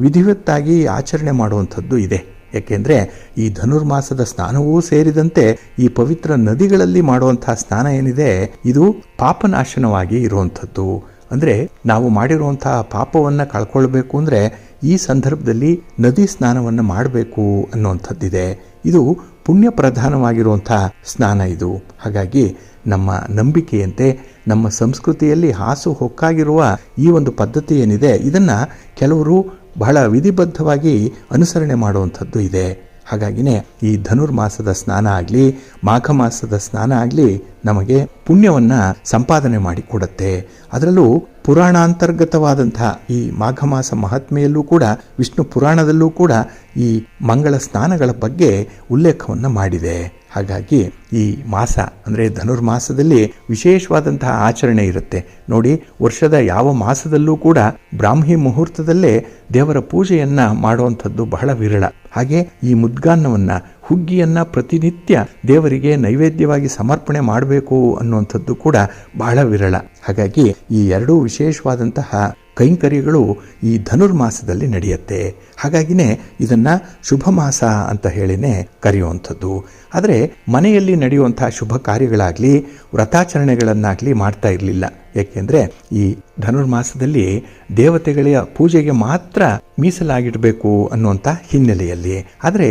ವಿಧಿವತ್ತಾಗಿ ಆಚರಣೆ ಮಾಡುವಂಥದ್ದು ಇದೆ. ಯಾಕೆಂದರೆ ಈ ಧನುರ್ಮಾಸದ ಸ್ನಾನವೂ ಸೇರಿದಂತೆ ಈ ಪವಿತ್ರ ನದಿಗಳಲ್ಲಿ ಮಾಡುವಂತಹ ಸ್ನಾನ ಏನಿದೆ ಇದು ಪಾಪನಾಶನವಾಗಿ ಇರುವಂಥದ್ದು. ಅಂದರೆ ನಾವು ಮಾಡಿರುವಂತಹ ಪಾಪವನ್ನು ಕಳ್ಕೊಳ್ಬೇಕು ಅಂದರೆ ಈ ಸಂದರ್ಭದಲ್ಲಿ ನದಿ ಸ್ನಾನವನ್ನು ಮಾಡಬೇಕು ಅನ್ನುವಂಥದ್ದಿದೆ. ಇದು ಪುಣ್ಯ ಪ್ರಧಾನವಾಗಿರುವಂತಹ ಸ್ನಾನ ಇದು. ಹಾಗಾಗಿ ನಮ್ಮ ನಂಬಿಕೆಯಂತೆ ನಮ್ಮ ಸಂಸ್ಕೃತಿಯಲ್ಲಿ ಹಾಸು ಹೊಕ್ಕಾಗಿರುವ ಈ ಒಂದು ಪದ್ಧತಿ ಏನಿದೆ ಇದನ್ನು ಕೆಲವರು ಬಹಳ ವಿಧಿಬದ್ಧವಾಗಿ ಅನುಸರಣೆ ಮಾಡುವಂಥದ್ದು ಇದೆ. ಹಾಗಾಗಿನೇ ಈ ಧನುರ್ಮಾಸದ ಸ್ನಾನ ಆಗಲಿ, ಮಾಘ ಮಾಸದ ಸ್ನಾನ ಆಗಲಿ ನಮಗೆ ಪುಣ್ಯವನ್ನು ಸಂಪಾದನೆ ಮಾಡಿಕೊಡುತ್ತೆ. ಅದರಲ್ಲೂ ಪುರಾಣಾಂತರ್ಗತವಾದಂತಹ ಈ ಮಾಘ ಮಾಸ ಮಹಾತ್ಮೆಯಲ್ಲೂ ಕೂಡ, ವಿಷ್ಣು ಪುರಾಣದಲ್ಲೂ ಕೂಡ ಈ ಮಂಗಳ ಸ್ನಾನಗಳ ಬಗ್ಗೆ ಉಲ್ಲೇಖವನ್ನು ಮಾಡಿದೆ. ಹಾಗಾಗಿ ಈ ಮಾಸ ಅಂದರೆ ಧನುರ್ಮಾಸದಲ್ಲಿ ವಿಶೇಷವಾದಂತಹ ಆಚರಣೆ ಇರುತ್ತೆ ನೋಡಿ. ವರ್ಷದ ಯಾವ ಮಾಸದಲ್ಲೂ ಕೂಡ ಬ್ರಾಹ್ಮಿ ಮುಹೂರ್ತದಲ್ಲೇ ದೇವರ ಪೂಜೆಯನ್ನ ಮಾಡುವಂಥದ್ದು ಬಹಳ ವಿರಳ. ಹಾಗೆ ಈ ಮುದ್ಗಾನ್ನವನ್ನ, ಹುಗ್ಗಿಯನ್ನ ಪ್ರತಿನಿತ್ಯ ದೇವರಿಗೆ ನೈವೇದ್ಯವಾಗಿ ಸಮರ್ಪಣೆ ಮಾಡಬೇಕು ಅನ್ನುವಂಥದ್ದು ಕೂಡ ಬಹಳ ವಿರಳ. ಹಾಗಾಗಿ ಈ ಎರಡೂ ವಿಶೇಷವಾದಂತಹ ಕೈಂಕರ್ಯಗಳು ಈ ಧನುರ್ಮಾಸದಲ್ಲಿ ನಡೆಯುತ್ತೆ. ಹಾಗಾಗಿನೇ ಇದನ್ನ ಶುಭ ಮಾಸ ಅಂತ ಹೇಳಿನೇ ಕರೆಯುವಂಥದ್ದು. ಆದರೆ ಮನೆಯಲ್ಲಿ ನಡೆಯುವಂತಹ ಶುಭ ಕಾರ್ಯಗಳಾಗಲಿ, ವ್ರತಾಚರಣೆಗಳನ್ನಾಗಲಿ ಮಾಡ್ತಾ ಇರಲಿಲ್ಲ. ಯಾಕೆಂದರೆ ಈ ಧನುರ್ಮಾಸದಲ್ಲಿ ದೇವತೆಗಳ ಪೂಜೆಗೆ ಮಾತ್ರ ಮೀಸಲಾಗಿಡಬೇಕು ಅನ್ನುವಂಥ ಹಿನ್ನೆಲೆಯಲ್ಲಿ. ಆದರೆ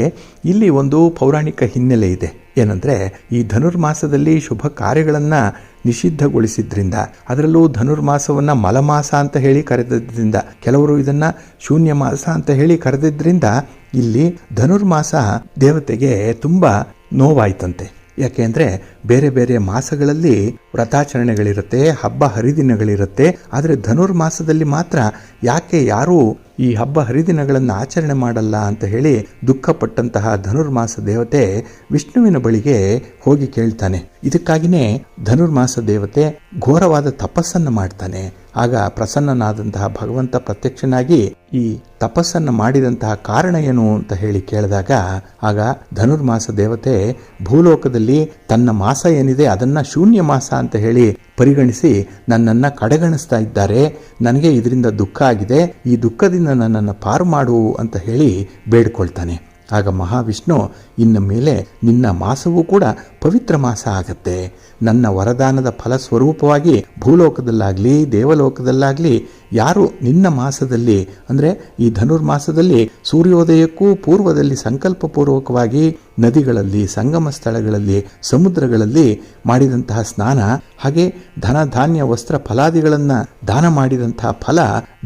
ಇಲ್ಲಿ ಒಂದು ಪೌರಾಣಿಕ ಹಿನ್ನೆಲೆ ಇದೆ. ಏನಂದರೆ ಈ ಧನುರ್ಮಾಸದಲ್ಲಿ ಶುಭ ಕಾರ್ಯಗಳನ್ನು ನಿಷಿದ್ಧಗೊಳಿಸಿದ್ರಿಂದ, ಅದರಲ್ಲೂ ಧನುರ್ಮಾಸವನ್ನು ಮಲಮಾಸ ಅಂತ ಹೇಳಿ ಕರೆದಿದ್ದರಿಂದ, ಕೆಲವರು ಇದನ್ನು ಶೂನ್ಯ ಮಾಸ ಅಂತ ಹೇಳಿ ಕರೆದಿದ್ದರಿಂದ ಇಲ್ಲಿ ಧನುರ್ಮಾಸ ದೇವತೆಗೆ ತುಂಬ ನೋವಾಯ್ತಂತೆ. ಯಾಕೆಂದರೆ ಬೇರೆ ಬೇರೆ ಮಾಸಗಳಲ್ಲಿ ವ್ರತಾಚರಣೆಗಳಿರುತ್ತೆ, ಹಬ್ಬ ಹರಿದಿನಗಳಿರುತ್ತೆ. ಆದರೆ ಧನುರ್ಮಾಸದಲ್ಲಿ ಮಾತ್ರ ಯಾಕೆ ಯಾರೂ ಈ ಹಬ್ಬ ಹರಿದಿನಗಳನ್ನು ಆಚರಣೆ ಮಾಡಲ್ಲ ಅಂತ ಹೇಳಿ ದುಃಖಪಟ್ಟಂತಹ ಧನುರ್ಮಾಸ ದೇವತೆ ವಿಷ್ಣುವಿನ ಬಳಿಗೆ ಹೋಗಿ ಕೇಳ್ತಾನೆ. ಇದಕ್ಕಾಗಿಯೇ ಧನುರ್ಮಾಸ ದೇವತೆ ಘೋರವಾದ ತಪಸ್ಸನ್ನು ಮಾಡ್ತಾನೆ. ಆಗ ಪ್ರಸನ್ನನಾದಂತಹ ಭಗವಂತ ಪ್ರತ್ಯಕ್ಷನಾಗಿ ಈ ತಪಸ್ಸನ್ನು ಮಾಡಿದಂತಹ ಕಾರಣ ಏನು ಅಂತ ಹೇಳಿ ಕೇಳಿದಾಗ, ಆಗ ಧನುರ್ಮಾಸ ದೇವತೆ ಭೂಲೋಕದಲ್ಲಿ ತನ್ನ ಮಾಸ ಏನಿದೆ ಅದನ್ನ ಶೂನ್ಯ ಮಾಸ ಅಂತ ಹೇಳಿ ಪರಿಗಣಿಸಿ ನನ್ನನ್ನು ಕಡೆಗಣಿಸ್ತಾ ಇದ್ದಾರೆ, ನನಗೆ ಇದರಿಂದ ದುಃಖ ಆಗಿದೆ, ಈ ದುಃಖದಿಂದ ನನ್ನನ್ನು ಪಾರು ಮಾಡು ಅಂತ ಹೇಳಿ ಬೇಡ್ಕೊಳ್ತಾನೆ. ಆಗ ಮಹಾವಿಷ್ಣು ಇನ್ನು ಮೇಲೆ ನಿನ್ನ ಮಾಸವೂ ಕೂಡ ಪವಿತ್ರ ಮಾಸ ಆಗತ್ತೆ. ನನ್ನ ವರದಾನದ ಫಲಸ್ವರೂಪವಾಗಿ ಭೂಲೋಕದಲ್ಲಾಗಲಿ ದೇವಲೋಕದಲ್ಲಾಗಲಿ ಯಾರು ನಿನ್ನ ಮಾಸದಲ್ಲಿ ಅಂದರೆ ಈ ಧನುರ್ಮಾಸದಲ್ಲಿ ಸೂರ್ಯೋದಯಕ್ಕೂ ಪೂರ್ವದಲ್ಲಿ ಸಂಕಲ್ಪಪೂರ್ವಕವಾಗಿ ನದಿಗಳಲ್ಲಿ, ಸಂಗಮ ಸ್ಥಳಗಳಲ್ಲಿ, ಸಮುದ್ರಗಳಲ್ಲಿ ಮಾಡಿದಂತಹ ಸ್ನಾನ, ಹಾಗೆ ಧನ ಧಾನ್ಯ ವಸ್ತ್ರ ಫಲಾದಿಗಳನ್ನು ದಾನ ಮಾಡಿದಂತಹ ಫಲ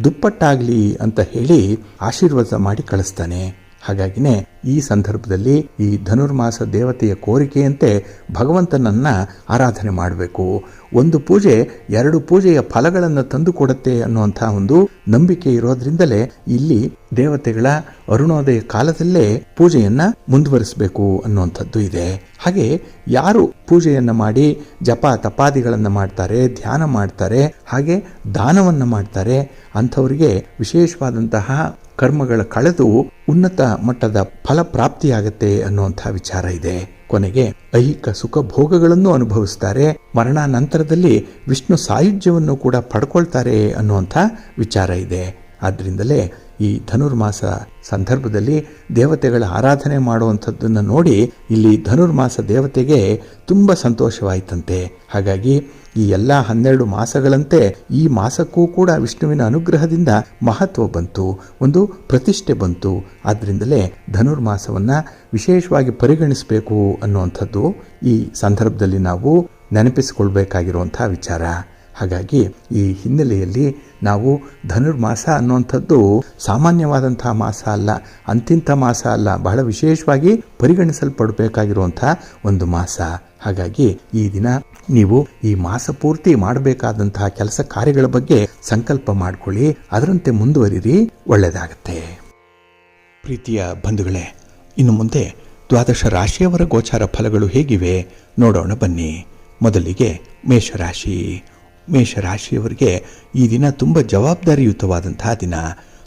ದುಪ್ಪಟ್ಟಾಗಲಿ ಅಂತ ಹೇಳಿ ಆಶೀರ್ವಾದ ಮಾಡಿ ಕಳಿಸ್ತಾನೆ. ಹಾಗಾಗಿನೇ ಈ ಸಂದರ್ಭದಲ್ಲಿ ಈ ಧನುರ್ಮಾಸ ದೇವತೆಯ ಕೋರಿಕೆಯಂತೆ ಭಗವಂತನನ್ನ ಆರಾಧನೆ ಮಾಡಬೇಕು. ಒಂದು ಪೂಜೆ 2 ಪೂಜೆಯ ಫಲಗಳನ್ನು ತಂದು ಕೊಡುತ್ತೆ ಅನ್ನುವಂಥ ಒಂದು ನಂಬಿಕೆ ಇರೋದ್ರಿಂದಲೇ ಇಲ್ಲಿ ದೇವತೆಗಳ ಅರುಣೋದಯ ಕಾಲದಲ್ಲೇ ಪೂಜೆಯನ್ನ ಮುಂದುವರಿಸಬೇಕು ಅನ್ನುವಂಥದ್ದು ಇದೆ. ಹಾಗೆ ಯಾರು ಪೂಜೆಯನ್ನ ಮಾಡಿ ಜಪ ತಪಾದಿಗಳನ್ನು ಮಾಡ್ತಾರೆ, ಧ್ಯಾನ ಮಾಡ್ತಾರೆ, ಹಾಗೆ ದಾನವನ್ನ ಮಾಡ್ತಾರೆ, ಅಂಥವರಿಗೆ ವಿಶೇಷವಾದಂತಹ ಕರ್ಮಗಳ ಕಳೆದು ಉನ್ನತ ಮಟ್ಟದ ಫಲ ಪ್ರಾಪ್ತಿಯಾಗತ್ತೆ ಅನ್ನುವಂಥ ವಿಚಾರ ಇದೆ. ಕೊನೆಗೆ ಐಹಿಕ ಸುಖ ಭೋಗಗಳನ್ನು ಅನುಭವಿಸ್ತಾರೆ, ಮರಣಾನಂತರದಲ್ಲಿ ವಿಷ್ಣು ಸಾಯುಜ್ಯವನ್ನು ಕೂಡ ಪಡ್ಕೊಳ್ತಾರೆ ಅನ್ನುವಂಥ ವಿಚಾರ ಇದೆ. ಆದ್ದರಿಂದಲೇ ಈ ಧನುರ್ಮಾಸ ಸಂದರ್ಭದಲ್ಲಿ ದೇವತೆಗಳ ಆರಾಧನೆ ಮಾಡುವಂಥದ್ದನ್ನು ನೋಡಿ ಇಲ್ಲಿ ಧನುರ್ಮಾಸ ದೇವತೆಗೆ ತುಂಬ ಸಂತೋಷವಾಯಿತಂತೆ. ಹಾಗಾಗಿ ಈ ಎಲ್ಲ 12 ಮಾಸಗಳಂತೆ ಈ ಮಾಸಕ್ಕೂ ಕೂಡ ವಿಷ್ಣುವಿನ ಅನುಗ್ರಹದಿಂದ ಮಹತ್ವ ಬಂತು, ಒಂದು ಪ್ರತಿಷ್ಠೆ ಬಂತು. ಆದ್ದರಿಂದಲೇ ಧನುರ್ಮಾಸವನ್ನು ವಿಶೇಷವಾಗಿ ಪರಿಗಣಿಸಬೇಕು ಅನ್ನುವಂಥದ್ದು ಈ ಸಂದರ್ಭದಲ್ಲಿ ನಾವು ನೆನಪಿಸಿಕೊಳ್ಬೇಕಾಗಿರುವಂಥ ವಿಚಾರ. ಹಾಗಾಗಿ ಈ ಹಿನ್ನೆಲೆಯಲ್ಲಿ ನಾವು ಧನುರ್ಮಾಸ ಅನ್ನುವಂಥದ್ದು ಸಾಮಾನ್ಯವಾದಂತಹ ಮಾಸ ಅಲ್ಲ, ಅಂತಿಂಥ ಮಾಸ ಅಲ್ಲ, ಬಹಳ ವಿಶೇಷವಾಗಿ ಪರಿಗಣಿಸಲ್ಪಡಬೇಕಾಗಿರುವಂಥ ಒಂದು ಮಾಸ. ಹಾಗಾಗಿ ಈ ದಿನ ನೀವು ಈ ಮಾಸ ಪೂರ್ತಿ ಮಾಡಬೇಕಾದಂತಹ ಕೆಲಸ ಕಾರ್ಯಗಳ ಬಗ್ಗೆ ಸಂಕಲ್ಪ ಮಾಡಿಕೊಳ್ಳಿ, ಅದರಂತೆ ಮುಂದುವರಿರಿ, ಒಳ್ಳೆಯದಾಗತ್ತೆ. ಪ್ರೀತಿಯ ಬಂಧುಗಳೇ, ಇನ್ನು ಮುಂದೆ 12 ರಾಶಿಯವರ ಗೋಚಾರ ಫಲಗಳು ಹೇಗಿವೆ ನೋಡೋಣ ಬನ್ನಿ. ಮೊದಲಿಗೆ ಮೇಷರಾಶಿ. ಮೇಷರಾಶಿಯವರಿಗೆ ಈ ದಿನ ತುಂಬ ಜವಾಬ್ದಾರಿಯುತವಾದಂತಹ ದಿನ.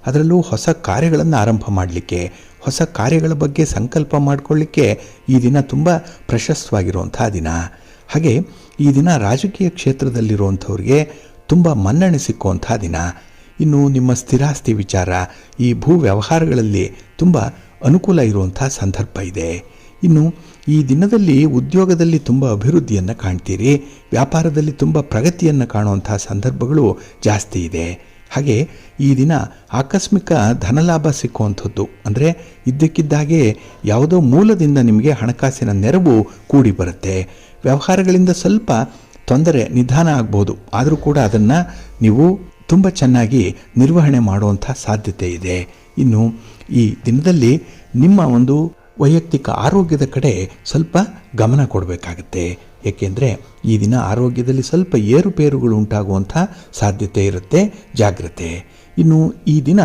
ಅದರಲ್ಲೂ ಹೊಸ ಕಾರ್ಯಗಳನ್ನು ಆರಂಭ ಮಾಡಲಿಕ್ಕೆ, ಹೊಸ ಕಾರ್ಯಗಳ ಬಗ್ಗೆ ಸಂಕಲ್ಪ ಮಾಡಿಕೊಳ್ಳಿಕ್ಕೆ ಈ ದಿನ ತುಂಬ ಪ್ರಶಸ್ತವಾಗಿರುವಂತಹ ದಿನ. ಹಾಗೆ ಈ ದಿನ ರಾಜಕೀಯ ಕ್ಷೇತ್ರದಲ್ಲಿರುವಂಥವ್ರಿಗೆ ತುಂಬ ಮನ್ನಣೆ ಸಿಕ್ಕುವಂಥ ದಿನ. ಇನ್ನು ನಿಮ್ಮ ಸ್ಥಿರಾಸ್ತಿ ವಿಚಾರ, ಈ ಭೂ ವ್ಯವಹಾರಗಳಲ್ಲಿ ತುಂಬ ಅನುಕೂಲ ಇರುವಂಥ ಸಂದರ್ಭ ಇದೆ. ಇನ್ನು ಈ ದಿನದಲ್ಲಿ ಉದ್ಯೋಗದಲ್ಲಿ ತುಂಬ ಅಭಿವೃದ್ಧಿಯನ್ನು ಕಾಣ್ತೀರಿ, ವ್ಯಾಪಾರದಲ್ಲಿ ತುಂಬ ಪ್ರಗತಿಯನ್ನು ಕಾಣುವಂಥ ಸಂದರ್ಭಗಳು ಜಾಸ್ತಿ ಇದೆ. ಹಾಗೆ ಈ ದಿನ ಆಕಸ್ಮಿಕ ಧನಲಾಭ ಸಿಕ್ಕುವಂಥದ್ದು, ಅಂದರೆ ಇದ್ದಕ್ಕಿದ್ದಾಗೆ ಯಾವುದೋ ಮೂಲದಿಂದ ನಿಮಗೆ ಹಣಕಾಸಿನ ನೆರವು ಕೂಡಿ ಬರುತ್ತೆ. ವ್ಯವಹಾರಗಳಿಂದ ಸ್ವಲ್ಪ ತೊಂದರೆ ನಿಧಾನ ಆಗ್ಬೋದು, ಆದರೂ ಕೂಡ ಅದನ್ನು ನೀವು ತುಂಬ ಚೆನ್ನಾಗಿ ನಿರ್ವಹಣೆ ಮಾಡುವಂಥ ಸಾಧ್ಯತೆ ಇದೆ. ಇನ್ನು ಈ ದಿನದಲ್ಲಿ ನಿಮ್ಮ ಒಂದು ವೈಯಕ್ತಿಕ ಆರೋಗ್ಯದ ಕಡೆ ಸ್ವಲ್ಪ ಗಮನ ಕೊಡಬೇಕಾಗತ್ತೆ. ಏಕೆಂದರೆ ಈ ದಿನ ಆರೋಗ್ಯದಲ್ಲಿ ಸ್ವಲ್ಪ ಏರುಪೇರುಗಳು ಉಂಟಾಗುವಂಥ ಸಾಧ್ಯತೆ ಇರುತ್ತೆ, ಜಾಗ್ರತೆ. ಇನ್ನು ಈ ದಿನ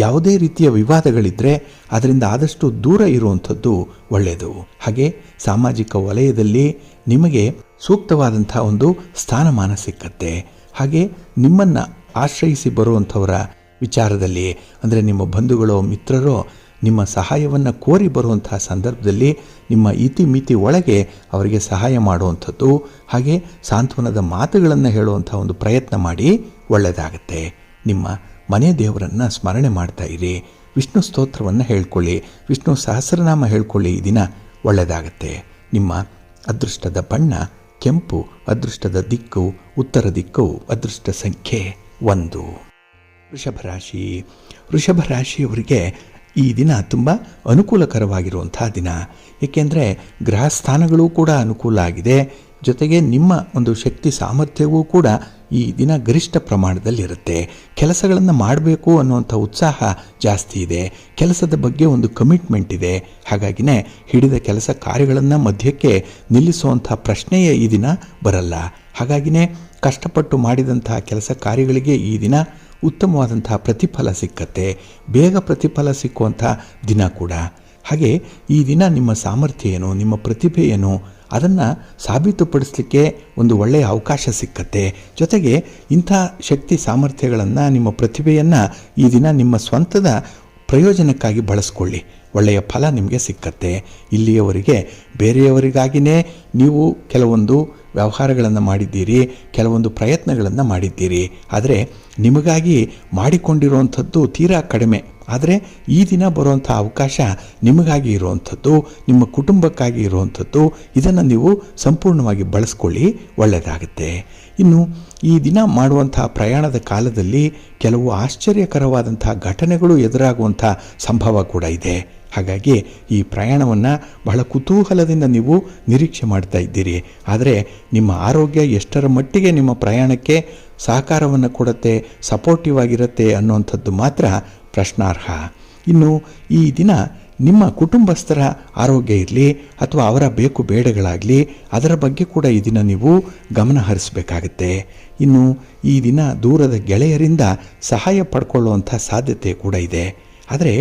ಯಾವುದೇ ರೀತಿಯ ವಿವಾದಗಳಿದ್ದರೆ ಅದರಿಂದ ಆದಷ್ಟು ದೂರ ಇರುವಂಥದ್ದು ಒಳ್ಳೆಯದು. ಹಾಗೆ ಸಾಮಾಜಿಕ ವಲಯದಲ್ಲಿ ನಿಮಗೆ ಸೂಕ್ತವಾದಂಥ ಒಂದು ಸ್ಥಾನಮಾನ ಸಿಕ್ಕತ್ತೆ. ಹಾಗೆ ನಿಮ್ಮನ್ನು ಆಶ್ರಯಿಸಿ ಬರುವಂಥವರ ವಿಚಾರದಲ್ಲಿ, ಅಂದರೆ ನಿಮ್ಮ ಬಂಧುಗಳೋ ಮಿತ್ರರೋ ನಿಮ್ಮ ಸಹಾಯವನ್ನು ಕೋರಿ ಬರುವಂತಹ ಸಂದರ್ಭದಲ್ಲಿ ನಿಮ್ಮ ಇತಿಮಿತಿ ಒಳಗೆ ಅವರಿಗೆ ಸಹಾಯ ಮಾಡುವಂಥದ್ದು, ಹಾಗೆ ಸಾಂತ್ವನದ ಮಾತುಗಳನ್ನು ಹೇಳುವಂಥ ಒಂದು ಪ್ರಯತ್ನ ಮಾಡಿ, ಒಳ್ಳೆಯದಾಗತ್ತೆ. ನಿಮ್ಮ ಮನೆ ದೇವರನ್ನು ಸ್ಮರಣೆ ಮಾಡ್ತಾ ಇರಿ, ವಿಷ್ಣು ಸ್ತೋತ್ರವನ್ನು ಹೇಳ್ಕೊಳ್ಳಿ, ವಿಷ್ಣು ಸಹಸ್ರನಾಮ ಹೇಳ್ಕೊಳ್ಳಿ, ಈ ದಿನ ಒಳ್ಳೆಯದಾಗತ್ತೆ. ನಿಮ್ಮ ಅದೃಷ್ಟದ ಬಣ್ಣ ಕೆಂಪು, ಅದೃಷ್ಟದ ದಿಕ್ಕು ಉತ್ತರ ದಿಕ್ಕು, ಅದೃಷ್ಟ ಸಂಖ್ಯೆ 1. ವೃಷಭರಾಶಿ. ವೃಷಭರಾಶಿಯವರಿಗೆ ಈ ದಿನ ತುಂಬ ಅನುಕೂಲಕರವಾಗಿರುವಂಥ ದಿನ. ಏಕೆಂದರೆ ಗ್ರಹಸ್ಥಾನಗಳು ಕೂಡ ಅನುಕೂಲ ಆಗಿದೆ, ಜೊತೆಗೆ ನಿಮ್ಮ ಒಂದು ಶಕ್ತಿ ಸಾಮರ್ಥ್ಯವೂ ಕೂಡ ಈ ದಿನ ಗರಿಷ್ಠ ಪ್ರಮಾಣದಲ್ಲಿರುತ್ತೆ. ಕೆಲಸಗಳನ್ನು ಮಾಡಬೇಕು ಅನ್ನುವಂಥ ಉತ್ಸಾಹ ಜಾಸ್ತಿ ಇದೆ, ಕೆಲಸದ ಬಗ್ಗೆ ಒಂದು ಕಮಿಟ್ಮೆಂಟ್ ಇದೆ. ಹಾಗಾಗಿನೇ ಹಿಡಿದ ಕೆಲಸ ಕಾರ್ಯಗಳನ್ನು ಮಧ್ಯಕ್ಕೆ ನಿಲ್ಲಿಸುವಂಥ ಪ್ರಶ್ನೆಯೇ ಈ ದಿನ ಬರಲ್ಲ. ಹಾಗಾಗಿನೇ ಕಷ್ಟಪಟ್ಟು ಮಾಡಿದಂಥ ಕೆಲಸ ಕಾರ್ಯಗಳಿಗೆ ಈ ದಿನ ಉತ್ತಮವಾದಂತಹ ಪ್ರತಿಫಲ ಸಿಕ್ಕತ್ತೆ, ಬೇಗ ಪ್ರತಿಫಲ ಸಿಕ್ಕುವಂಥ ದಿನ ಕೂಡ. ಹಾಗೆ ಈ ದಿನ ನಿಮ್ಮ ಸಾಮರ್ಥ್ಯ ಏನು, ನಿಮ್ಮ ಪ್ರತಿಭೆ ಏನು, ಅದನ್ನು ಸಾಬೀತುಪಡಿಸಲಿಕ್ಕೆ ಒಂದು ಒಳ್ಳೆಯ ಅವಕಾಶ ಸಿಕ್ಕತ್ತೆ. ಜೊತೆಗೆ ಇಂಥ ಶಕ್ತಿ ಸಾಮರ್ಥ್ಯಗಳನ್ನು, ನಿಮ್ಮ ಪ್ರತಿಭೆಯನ್ನು ಈ ದಿನ ನಿಮ್ಮ ಸ್ವಂತದ ಪ್ರಯೋಜನಕ್ಕಾಗಿ ಬಳಸ್ಕೊಳ್ಳಿ, ಒಳ್ಳೆಯ ಫಲ ನಿಮಗೆ ಸಿಕ್ಕತ್ತೆ. ಇಲ್ಲಿಯವರೆಗೆ ಬೇರೆಯವರಿಗಾಗಿಯೇ ನೀವು ಕೆಲವೊಂದು ವ್ಯವಹಾರಗಳನ್ನು ಮಾಡಿದ್ದೀರಿ, ಕೆಲವೊಂದು ಪ್ರಯತ್ನಗಳನ್ನು ಮಾಡಿದ್ದೀರಿ, ಆದರೆ ನಿಮಗಾಗಿ ಮಾಡಿಕೊಂಡಿರುವಂಥದ್ದು ತೀರಾ ಕಡಿಮೆ. ಆದರೆ ಈ ದಿನ ಬರುವಂಥ ಅವಕಾಶ ನಿಮಗಾಗಿ ಇರುವಂಥದ್ದು, ನಿಮ್ಮ ಕುಟುಂಬಕ್ಕಾಗಿ ಇರುವಂಥದ್ದು. ಇದನ್ನು ನೀವು ಸಂಪೂರ್ಣವಾಗಿ ಬಳಸ್ಕೊಳ್ಳಿ, ಒಳ್ಳೆಯದಾಗುತ್ತೆ. ಇನ್ನು ಈ ದಿನ ಮಾಡುವಂಥ ಪ್ರಯಾಣದ ಕಾಲದಲ್ಲಿ ಕೆಲವು ಆಶ್ಚರ್ಯಕರವಾದಂಥ ಘಟನೆಗಳು ಎದುರಾಗುವಂಥ ಸಂಭವ ಕೂಡ ಇದೆ. ಹಾಗಾಗಿ ಈ ಪ್ರಯಾಣವನ್ನು ಬಹಳ ಕುತೂಹಲದಿಂದ ನೀವು ನಿರೀಕ್ಷೆ ಮಾಡ್ತಾ ಇದ್ದೀರಿ. ಆದರೆ ನಿಮ್ಮ ಆರೋಗ್ಯ ಎಷ್ಟರ ಮಟ್ಟಿಗೆ ನಿಮ್ಮ ಪ್ರಯಾಣಕ್ಕೆ ಸಹಕಾರವನ್ನು ಕೊಡುತ್ತೆ, ಸಪೋರ್ಟಿವ್ ಆಗಿರುತ್ತೆ ಅನ್ನುವಂಥದ್ದು ಮಾತ್ರ ಪ್ರಶ್ನಾರ್ಹ. ಇನ್ನು ಈ ದಿನ ನಿಮ್ಮ ಕುಟುಂಬಸ್ಥರ ಆರೋಗ್ಯ ಇರಲಿ ಅಥವಾ ಅವರ ಬೇಕು ಬೇಡಗಳಾಗಲಿ, ಅದರ ಬಗ್ಗೆ ಕೂಡ ಈ ದಿನ ನೀವು ಗಮನ ಹರಿಸಬೇಕಾಗತ್ತೆ. ಇನ್ನು ಈ ದಿನ ದೂರದ ಗೆಳೆಯರಿಂದ ಸಹಾಯ ಪಡ್ಕೊಳ್ಳುವಂಥ ಸಾಧ್ಯತೆ ಕೂಡ ಇದೆ. ಆದರೆ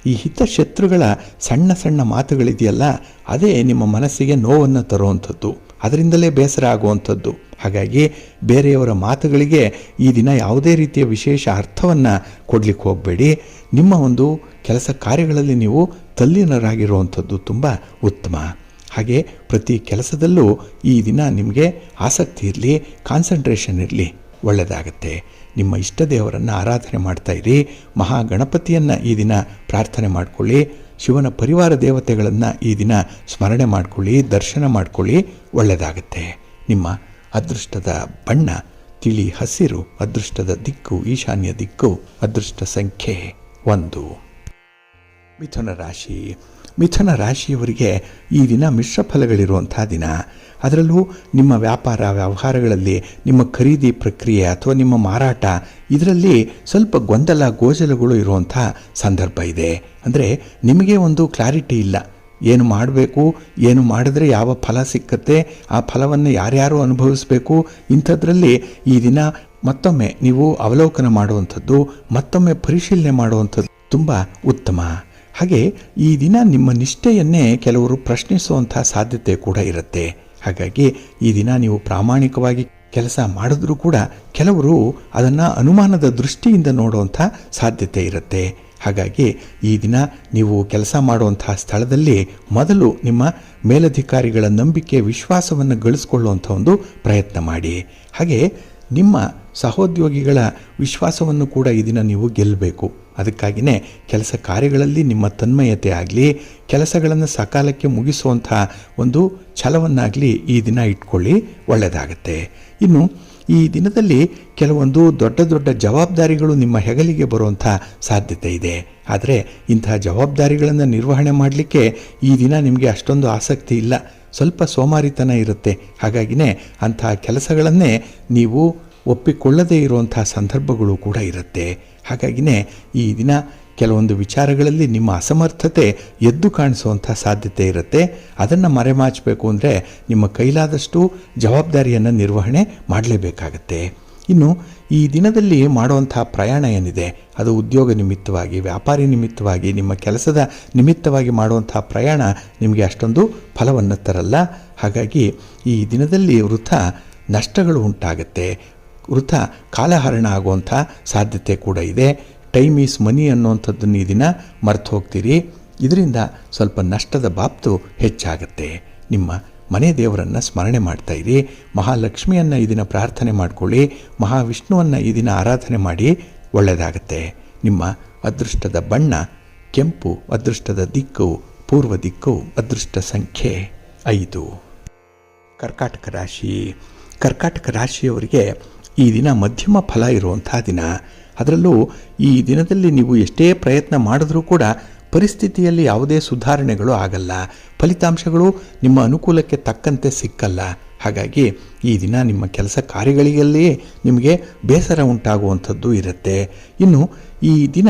ಈ ಹಿತಶತ್ರುಗಳ ಸಣ್ಣ ಸಣ್ಣ ಮಾತುಗಳಿದೆಯಲ್ಲ, ಅದೇ ನಿಮ್ಮ ಮನಸ್ಸಿಗೆ ನೋವನ್ನು ತರುವಂಥದ್ದು, ಅದರಿಂದಲೇ ಬೇಸರ ಆಗುವಂಥದ್ದು. ಹಾಗಾಗಿ ಬೇರೆಯವರ ಮಾತುಗಳಿಗೆ ಈ ದಿನ ಯಾವುದೇ ರೀತಿಯ ವಿಶೇಷ ಅರ್ಥವನ್ನು ಕೊಡಲಿಕ್ಕೆ ಹೋಗಬೇಡಿ. ನಿಮ್ಮ ಒಂದು ಕೆಲಸ ಕಾರ್ಯಗಳಲ್ಲಿ ನೀವು ತಲ್ಲೀನರಾಗಿರುವಂಥದ್ದು ತುಂಬ ಉತ್ತಮ. ಹಾಗೆ ಪ್ರತಿ ಕೆಲಸದಲ್ಲೂ ಈ ದಿನ ನಿಮಗೆ ಆಸಕ್ತಿ ಇರಲಿ, ಕಾನ್ಸಂಟ್ರೇಷನ್ ಇರಲಿ, ಒಳ್ಳೆಯದಾಗತ್ತೆ. ನಿಮ್ಮ ಇಷ್ಟ ದೇವರನ್ನು ಆರಾಧನೆ ಮಾಡ್ತಾ ಇರಿ. ಮಹಾಗಣಪತಿಯನ್ನು ಈ ದಿನ ಪ್ರಾರ್ಥನೆ ಮಾಡಿಕೊಳ್ಳಿ. ಶಿವನ ಪರಿವಾರ ದೇವತೆಗಳನ್ನು ಈ ದಿನ ಸ್ಮರಣೆ ಮಾಡಿಕೊಳ್ಳಿ, ದರ್ಶನ ಮಾಡಿಕೊಳ್ಳಿ, ಒಳ್ಳೆಯದಾಗತ್ತೆ. ನಿಮ್ಮ ಅದೃಷ್ಟದ ಬಣ್ಣ ತಿಳಿ ಹಸಿರು, ಅದೃಷ್ಟದ ದಿಕ್ಕು ಈಶಾನ್ಯ ದಿಕ್ಕು, ಅದೃಷ್ಟ ಸಂಖ್ಯೆ 1. ಮಿಥುನ ರಾಶಿ. ಮಿಥುನ ರಾಶಿಯವರಿಗೆ ಈ ದಿನ ಮಿಶ್ರ ಫಲಗಳಿರುವಂಥ ದಿನ. ಅದರಲ್ಲೂ ನಿಮ್ಮ ವ್ಯಾಪಾರ ವ್ಯವಹಾರಗಳಲ್ಲಿ, ನಿಮ್ಮ ಖರೀದಿ ಪ್ರಕ್ರಿಯೆ ಅಥವಾ ನಿಮ್ಮ ಮಾರಾಟ, ಇದರಲ್ಲಿ ಸ್ವಲ್ಪ ಗೊಂದಲ ಗೋಜಲಗಳು ಇರುವಂಥ ಸಂದರ್ಭ ಇದೆ. ಅಂದರೆ ನಿಮಗೆ ಒಂದು ಕ್ಲಾರಿಟಿ ಇಲ್ಲ, ಏನು ಮಾಡಬೇಕು, ಏನು ಮಾಡಿದ್ರೆ ಯಾವ ಫಲ ಸಿಕ್ಕತ್ತೆ, ಆ ಫಲವನ್ನು ಯಾರ್ಯಾರು ಅನುಭವಿಸಬೇಕು. ಇಂಥದ್ರಲ್ಲಿ ಈ ದಿನ ಮತ್ತೊಮ್ಮೆ ನೀವು ಅವಲೋಕನ ಮಾಡುವಂಥದ್ದು, ಮತ್ತೊಮ್ಮೆ ಪರಿಶೀಲನೆ ಮಾಡುವಂಥದ್ದು ತುಂಬ ಉತ್ತಮ. ಹಾಗೆ ಈ ದಿನ ನಿಮ್ಮ ನಿಷ್ಠೆಯನ್ನೇ ಕೆಲವರು ಪ್ರಶ್ನಿಸುವಂಥ ಸಾಧ್ಯತೆ ಕೂಡ ಇರುತ್ತೆ. ಹಾಗಾಗಿ ಈ ದಿನ ನೀವು ಪ್ರಾಮಾಣಿಕವಾಗಿ ಕೆಲಸ ಮಾಡಿದ್ರೂ ಕೂಡ ಕೆಲವರು ಅದನ್ನು ಅನುಮಾನದ ದೃಷ್ಟಿಯಿಂದ ನೋಡುವಂಥ ಸಾಧ್ಯತೆ ಇರುತ್ತೆ. ಹಾಗಾಗಿ ಈ ದಿನ ನೀವು ಕೆಲಸ ಮಾಡುವಂಥ ಸ್ಥಳದಲ್ಲಿ ಮೊದಲು ನಿಮ್ಮ ಮೇಲಧಿಕಾರಿಗಳ ನಂಬಿಕೆ ವಿಶ್ವಾಸವನ್ನು ಗಳಿಸ್ಕೊಳ್ಳುವಂಥ ಒಂದು ಪ್ರಯತ್ನ ಮಾಡಿ. ಹಾಗೆ ನಿಮ್ಮ ಸಹೋದ್ಯೋಗಿಗಳ ವಿಶ್ವಾಸವನ್ನು ಕೂಡ ಈ ದಿನ ನೀವು ಗೆಲ್ಲಬೇಕು. ಅದಕ್ಕಾಗಿಯೇ ಕೆಲಸ ಕಾರ್ಯಗಳಲ್ಲಿ ನಿಮ್ಮ ತನ್ಮಯತೆ ಆಗಲಿ, ಕೆಲಸಗಳನ್ನು ಸಕಾಲಕ್ಕೆ ಮುಗಿಸುವಂಥ ಒಂದು ಛಲವನ್ನಾಗಲಿ ಈ ದಿನ ಇಟ್ಕೊಳ್ಳಿ, ಒಳ್ಳೆಯದಾಗತ್ತೆ. ಇನ್ನು ಈ ದಿನದಲ್ಲಿ ಕೆಲವೊಂದು ದೊಡ್ಡ ದೊಡ್ಡ ಜವಾಬ್ದಾರಿಗಳು ನಿಮ್ಮ ಹೆಗಲಿಗೆ ಬರುವಂಥ ಸಾಧ್ಯತೆ ಇದೆ. ಆದರೆ ಇಂತಹ ಜವಾಬ್ದಾರಿಗಳನ್ನು ನಿರ್ವಹಣೆ ಮಾಡಲಿಕ್ಕೆ ಈ ದಿನ ನಿಮಗೆ ಅಷ್ಟೊಂದು ಆಸಕ್ತಿ ಇಲ್ಲ, ಸ್ವಲ್ಪ ಸೋಮಾರಿತನ ಇರುತ್ತೆ. ಹಾಗಾಗಿಯೇ ಅಂತಹ ಕೆಲಸಗಳನ್ನೇ ನೀವು ಒಪ್ಪಿಕೊಳ್ಳದೇ ಇರುವಂಥ ಸಂದರ್ಭಗಳು ಕೂಡ ಇರುತ್ತೆ. ಹಾಗಾಗಿಯೇ ಈ ದಿನ ಕೆಲವೊಂದು ವಿಚಾರಗಳಲ್ಲಿ ನಿಮ್ಮ ಅಸಮರ್ಥತೆ ಎದ್ದು ಕಾಣಿಸುವಂಥ ಸಾಧ್ಯತೆ ಇರುತ್ತೆ. ಅದನ್ನು ಮರೆಮಾಚಬೇಕು ಅಂದರೆ ನಿಮ್ಮ ಕೈಲಾದಷ್ಟು ಜವಾಬ್ದಾರಿಯನ್ನು ನಿರ್ವಹಣೆ ಮಾಡಲೇಬೇಕಾಗತ್ತೆ. ಇನ್ನು ಈ ದಿನದಲ್ಲಿ ಮಾಡುವಂಥ ಪ್ರಯಾಣ ಏನಿದೆ, ಅದು ಉದ್ಯೋಗ ನಿಮಿತ್ತವಾಗಿ, ವ್ಯಾಪಾರಿ ನಿಮಿತ್ತವಾಗಿ, ನಿಮ್ಮ ಕೆಲಸದ ನಿಮಿತ್ತವಾಗಿ ಮಾಡುವಂಥ ಪ್ರಯಾಣ ನಿಮಗೆ ಅಷ್ಟೊಂದು ಫಲವನ್ನು ತರಲ್ಲ. ಹಾಗಾಗಿ ಈ ದಿನದಲ್ಲಿ ವೃಥ ನಷ್ಟಗಳು ಉಂಟಾಗುತ್ತೆ, ವೃಥ ಕಾಲಹರಣ ಆಗುವಂಥ ಸಾಧ್ಯತೆ ಕೂಡ ಇದೆ. ಟೈಮ್ ಈಸ್ ಮನಿ ಅನ್ನುವಂಥದ್ದನ್ನು ಈ ದಿನ ಮರೆತು ಹೋಗ್ತೀರಿ. ಇದರಿಂದ ಸ್ವಲ್ಪ ನಷ್ಟದ ಬಾಬ್ತು ಹೆಚ್ಚಾಗುತ್ತೆ. ನಿಮ್ಮ ಮನೆ ದೇವರನ್ನು ಸ್ಮರಣೆ ಮಾಡ್ತಾ ಇರಿ. ಮಹಾಲಕ್ಷ್ಮಿಯನ್ನು ಈ ದಿನ ಪ್ರಾರ್ಥನೆ ಮಾಡಿಕೊಳ್ಳಿ, ಮಹಾವಿಷ್ಣುವನ್ನು ಈ ದಿನ ಆರಾಧನೆ ಮಾಡಿ, ಒಳ್ಳೆಯದಾಗತ್ತೆ. ನಿಮ್ಮ ಅದೃಷ್ಟದ ಬಣ್ಣ ಕೆಂಪು, ಅದೃಷ್ಟದ ದಿಕ್ಕು ಪೂರ್ವ ದಿಕ್ಕು, ಅದೃಷ್ಟ ಸಂಖ್ಯೆ 5. ಕರ್ಕಾಟಕ ರಾಶಿ. ಕರ್ಕಾಟಕ ರಾಶಿಯವರಿಗೆ ಈ ದಿನ ಮಧ್ಯಮ ಫಲ ಇರುವಂಥ ದಿನ. ಅದರಲ್ಲೂ ಈ ದಿನದಲ್ಲಿ ನೀವು ಎಷ್ಟೇ ಪ್ರಯತ್ನ ಮಾಡಿದ್ರೂ ಕೂಡ ಪರಿಸ್ಥಿತಿಯಲ್ಲಿ ಯಾವುದೇ ಸುಧಾರಣೆಗಳು ಆಗಲ್ಲ, ಫಲಿತಾಂಶಗಳು ನಿಮ್ಮ ಅನುಕೂಲಕ್ಕೆ ತಕ್ಕಂತೆ ಸಿಕ್ಕಲ್ಲ. ಹಾಗಾಗಿ ಈ ದಿನ ನಿಮ್ಮ ಕೆಲಸ ಕಾರ್ಯಗಳಿಗಲ್ಲಿಯೇ ನಿಮಗೆ ಬೇಸರ ಉಂಟಾಗುವಂಥದ್ದು ಇರುತ್ತೆ. ಇನ್ನು ಈ ದಿನ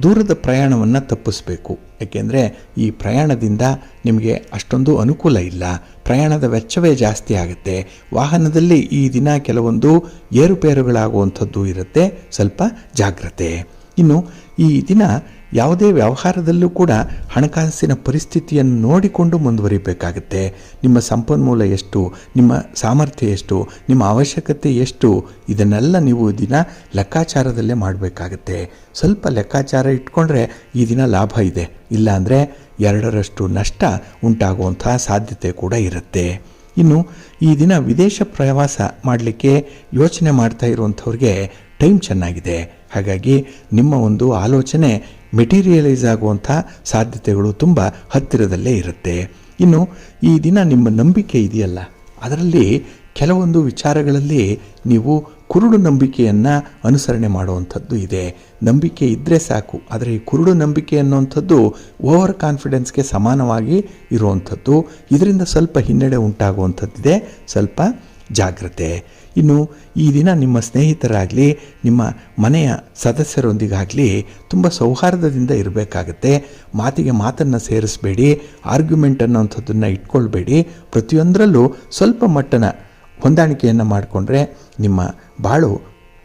ದೂರದ ಪ್ರಯಾಣವನ್ನು ತಪ್ಪಿಸಬೇಕು. ಏಕೆಂದರೆ ಈ ಪ್ರಯಾಣದಿಂದ ನಿಮಗೆ ಅಷ್ಟೊಂದು ಅನುಕೂಲ ಇಲ್ಲ, ಪ್ರಯಾಣದ ವೆಚ್ಚವೇ ಜಾಸ್ತಿ ಆಗುತ್ತೆ. ವಾಹನದಲ್ಲಿ ಈ ದಿನ ಕೆಲವೊಂದು ಏರುಪೇರುಗಳಾಗುವಂಥದ್ದು ಇರುತ್ತೆ, ಸ್ವಲ್ಪ ಜಾಗ್ರತೆ. ಇನ್ನು ಈ ದಿನ ಯಾವುದೇ ವ್ಯವಹಾರದಲ್ಲೂ ಕೂಡ ಹಣಕಾಸಿನ ಪರಿಸ್ಥಿತಿಯನ್ನು ನೋಡಿಕೊಂಡು ಮುಂದುವರಿಬೇಕಾಗುತ್ತೆ. ನಿಮ್ಮ ಸಂಪನ್ಮೂಲ ಎಷ್ಟು, ನಿಮ್ಮ ಸಾಮರ್ಥ್ಯ ಎಷ್ಟು, ನಿಮ್ಮ ಅವಶ್ಯಕತೆ ಎಷ್ಟು, ಇದನ್ನೆಲ್ಲ ನೀವು ದಿನ ಲೆಕ್ಕಾಚಾರದಲ್ಲೇ ಮಾಡಬೇಕಾಗತ್ತೆ. ಸ್ವಲ್ಪ ಲೆಕ್ಕಾಚಾರ ಇಟ್ಕೊಂಡ್ರೆ ಈ ದಿನ ಲಾಭ ಇದೆ, ಇಲ್ಲಾಂದರೆ 2ರಷ್ಟು ನಷ್ಟ ಉಂಟಾಗುವಂಥ ಸಾಧ್ಯತೆ ಕೂಡ ಇರುತ್ತೆ. ಇನ್ನು ಈ ದಿನ ವಿದೇಶ ಪ್ರವಾಸ ಮಾಡಲಿಕ್ಕೆ ಯೋಚನೆ ಮಾಡ್ತಾ ಇರುವಂಥವ್ರಿಗೆ ಟೈಮ್ ಚೆನ್ನಾಗಿದೆ. ಹಾಗಾಗಿ ನಿಮ್ಮ ಒಂದು ಆಲೋಚನೆ ಮೆಟೀರಿಯಲೈಸ್ ಆಗುವಂಥ ಸಾಧ್ಯತೆಗಳು ತುಂಬ ಹತ್ತಿರದಲ್ಲೇ ಇರುತ್ತೆ. ಇನ್ನು ಈ ದಿನ ನಿಮ್ಮ ನಂಬಿಕೆ ಇದೆಯಲ್ಲ, ಅದರಲ್ಲಿ ಕೆಲವೊಂದು ವಿಚಾರಗಳಲ್ಲಿ ನೀವು ಕುರುಡು ನಂಬಿಕೆಯನ್ನು ಅನುಸರಣೆ ಮಾಡುವಂಥದ್ದು ಇದೆ. ನಂಬಿಕೆ ಇದ್ದರೆ ಸಾಕು, ಆದರೆ ಈ ಕುರುಡು ನಂಬಿಕೆ ಅನ್ನುವಂಥದ್ದು ಓವರ್ ಕಾನ್ಫಿಡೆನ್ಸ್ಗೆ ಸಮಾನವಾಗಿ ಇರುವಂಥದ್ದು. ಇದರಿಂದ ಸ್ವಲ್ಪ ಹಿನ್ನಡೆ ಉಂಟಾಗುವಂಥದ್ದಿದೆ, ಸ್ವಲ್ಪ ಜಾಗ್ರತೆ. ಇನ್ನು ಈ ದಿನ ನಿಮ್ಮ ಸ್ನೇಹಿತರಾಗಲಿ ನಿಮ್ಮ ಮನೆಯ ಸದಸ್ಯರೊಂದಿಗಾಗಲಿ ತುಂಬ ಸೌಹಾರ್ದದಿಂದ ಇರಬೇಕಾಗತ್ತೆ. ಮಾತಿಗೆ ಮಾತನ್ನು ಸೇರಿಸಬೇಡಿ, ಆರ್ಗ್ಯುಮೆಂಟ್ ಅನ್ನೋಂಥದ್ದನ್ನು ಇಟ್ಕೊಳ್ಬೇಡಿ. ಪ್ರತಿಯೊಂದರಲ್ಲೂ ಸ್ವಲ್ಪ ಮಟ್ಟನ ಹೊಂದಾಣಿಕೆಯನ್ನು ಮಾಡಿಕೊಂಡ್ರೆ ನಿಮ್ಮ ಬಾಳು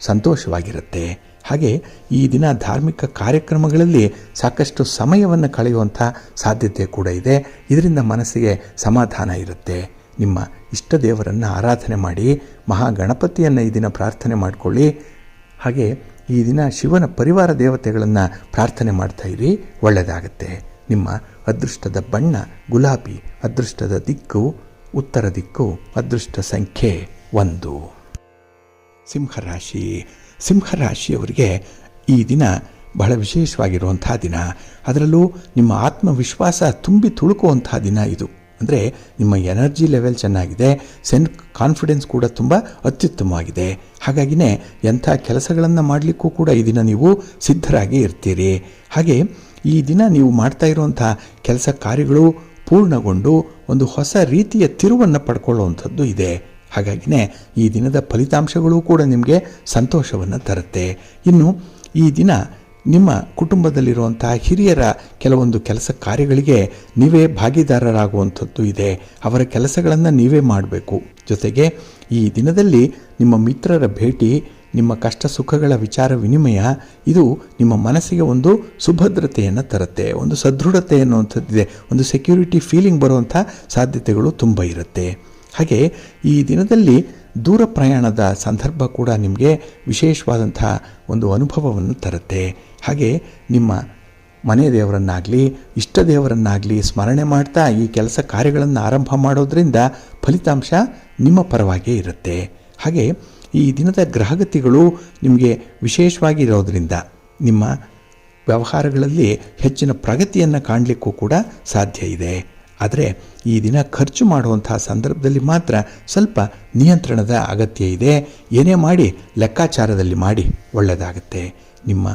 ಸಂತೋಷವಾಗಿರುತ್ತೆ. ಹಾಗೆ ಈ ದಿನ ಧಾರ್ಮಿಕ ಕಾರ್ಯಕ್ರಮಗಳಲ್ಲಿ ಸಾಕಷ್ಟು ಸಮಯವನ್ನು ಕಳೆಯುವಂಥ ಸಾಧ್ಯತೆ ಕೂಡ ಇದೆ. ಇದರಿಂದ ಮನಸ್ಸಿಗೆ ಸಮಾಧಾನ ಇರುತ್ತೆ. ನಿಮ್ಮ ಇಷ್ಟ ದೇವರನ್ನು ಆರಾಧನೆ ಮಾಡಿ, ಮಹಾಗಣಪತಿಯನ್ನು ಈ ದಿನ ಪ್ರಾರ್ಥನೆ ಮಾಡಿಕೊಳ್ಳಿ. ಹಾಗೆ ಈ ದಿನ ಶಿವನ ಪರಿವಾರ ದೇವತೆಗಳನ್ನು ಪ್ರಾರ್ಥನೆ ಮಾಡ್ತಾಯಿರಿ, ಒಳ್ಳೆಯದಾಗತ್ತೆ. ನಿಮ್ಮ ಅದೃಷ್ಟದ ಬಣ್ಣ ಗುಲಾಬಿ, ಅದೃಷ್ಟದ ದಿಕ್ಕು ಉತ್ತರ ದಿಕ್ಕು, ಅದೃಷ್ಟ ಸಂಖ್ಯೆ 1. ಸಿಂಹರಾಶಿ. ಸಿಂಹರಾಶಿಯವರಿಗೆ ಈ ದಿನ ಬಹಳ ವಿಶೇಷವಾಗಿರುವಂಥ ದಿನ. ಅದರಲ್ಲೂ ನಿಮ್ಮ ಆತ್ಮವಿಶ್ವಾಸ ತುಂಬಿ ತುಳುಕುವಂಥ ದಿನ ಇದು. ಅಂದರೆ ನಿಮ್ಮ ಎನರ್ಜಿ ಲೆವೆಲ್ ಚೆನ್ನಾಗಿದೆ, ಕಾನ್ಫಿಡೆನ್ಸ್ ಕೂಡ ತುಂಬ ಅತ್ಯುತ್ತಮವಾಗಿದೆ. ಹಾಗಾಗಿನೇ ಎಂಥ ಕೆಲಸಗಳನ್ನು ಮಾಡಲಿಕ್ಕೂ ಕೂಡ ಈ ದಿನ ನೀವು ಸಿದ್ಧರಾಗಿ ಇರ್ತೀರಿ. ಹಾಗೆ ಈ ದಿನ ನೀವು ಮಾಡ್ತಾ ಇರುವಂಥ ಕೆಲಸ ಕಾರ್ಯಗಳು ಪೂರ್ಣಗೊಂಡು ಒಂದು ಹೊಸ ರೀತಿಯ ತಿರುವನ್ನು ಪಡ್ಕೊಳ್ಳುವಂಥದ್ದು ಇದೆ. ಹಾಗಾಗಿನೇ ಈ ದಿನದ ಫಲಿತಾಂಶಗಳು ಕೂಡ ನಿಮಗೆ ಸಂತೋಷವನ್ನು ತರುತ್ತೆ. ಇನ್ನು ಈ ದಿನ ನಿಮ್ಮ ಕುಟುಂಬದಲ್ಲಿರುವಂಥ ಹಿರಿಯರ ಕೆಲವೊಂದು ಕೆಲಸ ಕಾರ್ಯಗಳಿಗೆ ನೀವೇ ಭಾಗಿದಾರರಾಗುವಂಥದ್ದು ಇದೆ. ಅವರ ಕೆಲಸಗಳನ್ನು ನೀವೇ ಮಾಡಬೇಕು. ಜೊತೆಗೆ ಈ ದಿನದಲ್ಲಿ ನಿಮ್ಮ ಮಿತ್ರರ ಭೇಟಿ, ನಿಮ್ಮ ಕಷ್ಟ ಸುಖಗಳ ವಿಚಾರ ವಿನಿಮಯ, ಇದು ನಿಮ್ಮ ಮನಸ್ಸಿಗೆ ಒಂದು ಸುಭದ್ರತೆಯನ್ನು ತರುತ್ತೆ, ಒಂದು ಸದೃಢತೆ ಅನ್ನುವಂಥದ್ದಿದೆ, ಒಂದು ಸೆಕ್ಯೂರಿಟಿ ಫೀಲಿಂಗ್ ಬರುವಂಥ ಸಾಧ್ಯತೆಗಳು ತುಂಬ ಇರುತ್ತೆ. ಹಾಗೆ ಈ ದಿನದಲ್ಲಿ ದೂರ ಪ್ರಯಾಣದ ಸಂದರ್ಭ ಕೂಡ ನಿಮಗೆ ವಿಶೇಷವಾದಂಥ ಒಂದು ಅನುಭವವನ್ನು ತರುತ್ತೆ. ಹಾಗೆ ನಿಮ್ಮ ಮನೆ ದೇವರನ್ನಾಗಲಿ ಇಷ್ಟ ದೇವರನ್ನಾಗಲಿ ಸ್ಮರಣೆ ಮಾಡ್ತಾ ಈ ಕೆಲಸ ಕಾರ್ಯಗಳನ್ನು ಆರಂಭ ಮಾಡೋದ್ರಿಂದ ಫಲಿತಾಂಶ ನಿಮ್ಮ ಪರವಾಗೇ ಇರುತ್ತೆ. ಹಾಗೆ ಈ ದಿನದ ಗ್ರಹಗತಿಗಳು ನಿಮಗೆ ವಿಶೇಷವಾಗಿ ಇರೋದರಿಂದ ನಿಮ್ಮ ವ್ಯವಹಾರಗಳಲ್ಲಿ ಹೆಚ್ಚಿನ ಪ್ರಗತಿಯನ್ನು ಕಾಣಲಿಕ್ಕೂ ಕೂಡ ಸಾಧ್ಯ ಇದೆ. ಆದರೆ ಈ ದಿನ ಖರ್ಚು ಮಾಡುವಂಥ ಸಂದರ್ಭದಲ್ಲಿ ಮಾತ್ರ ಸ್ವಲ್ಪ ನಿಯಂತ್ರಣದ ಅಗತ್ಯ ಇದೆ. ಏನೇ ಮಾಡಿ ಲೆಕ್ಕಾಚಾರದಲ್ಲಿ ಮಾಡಿ, ಒಳ್ಳೆಯದಾಗುತ್ತೆ. ನಿಮ್ಮ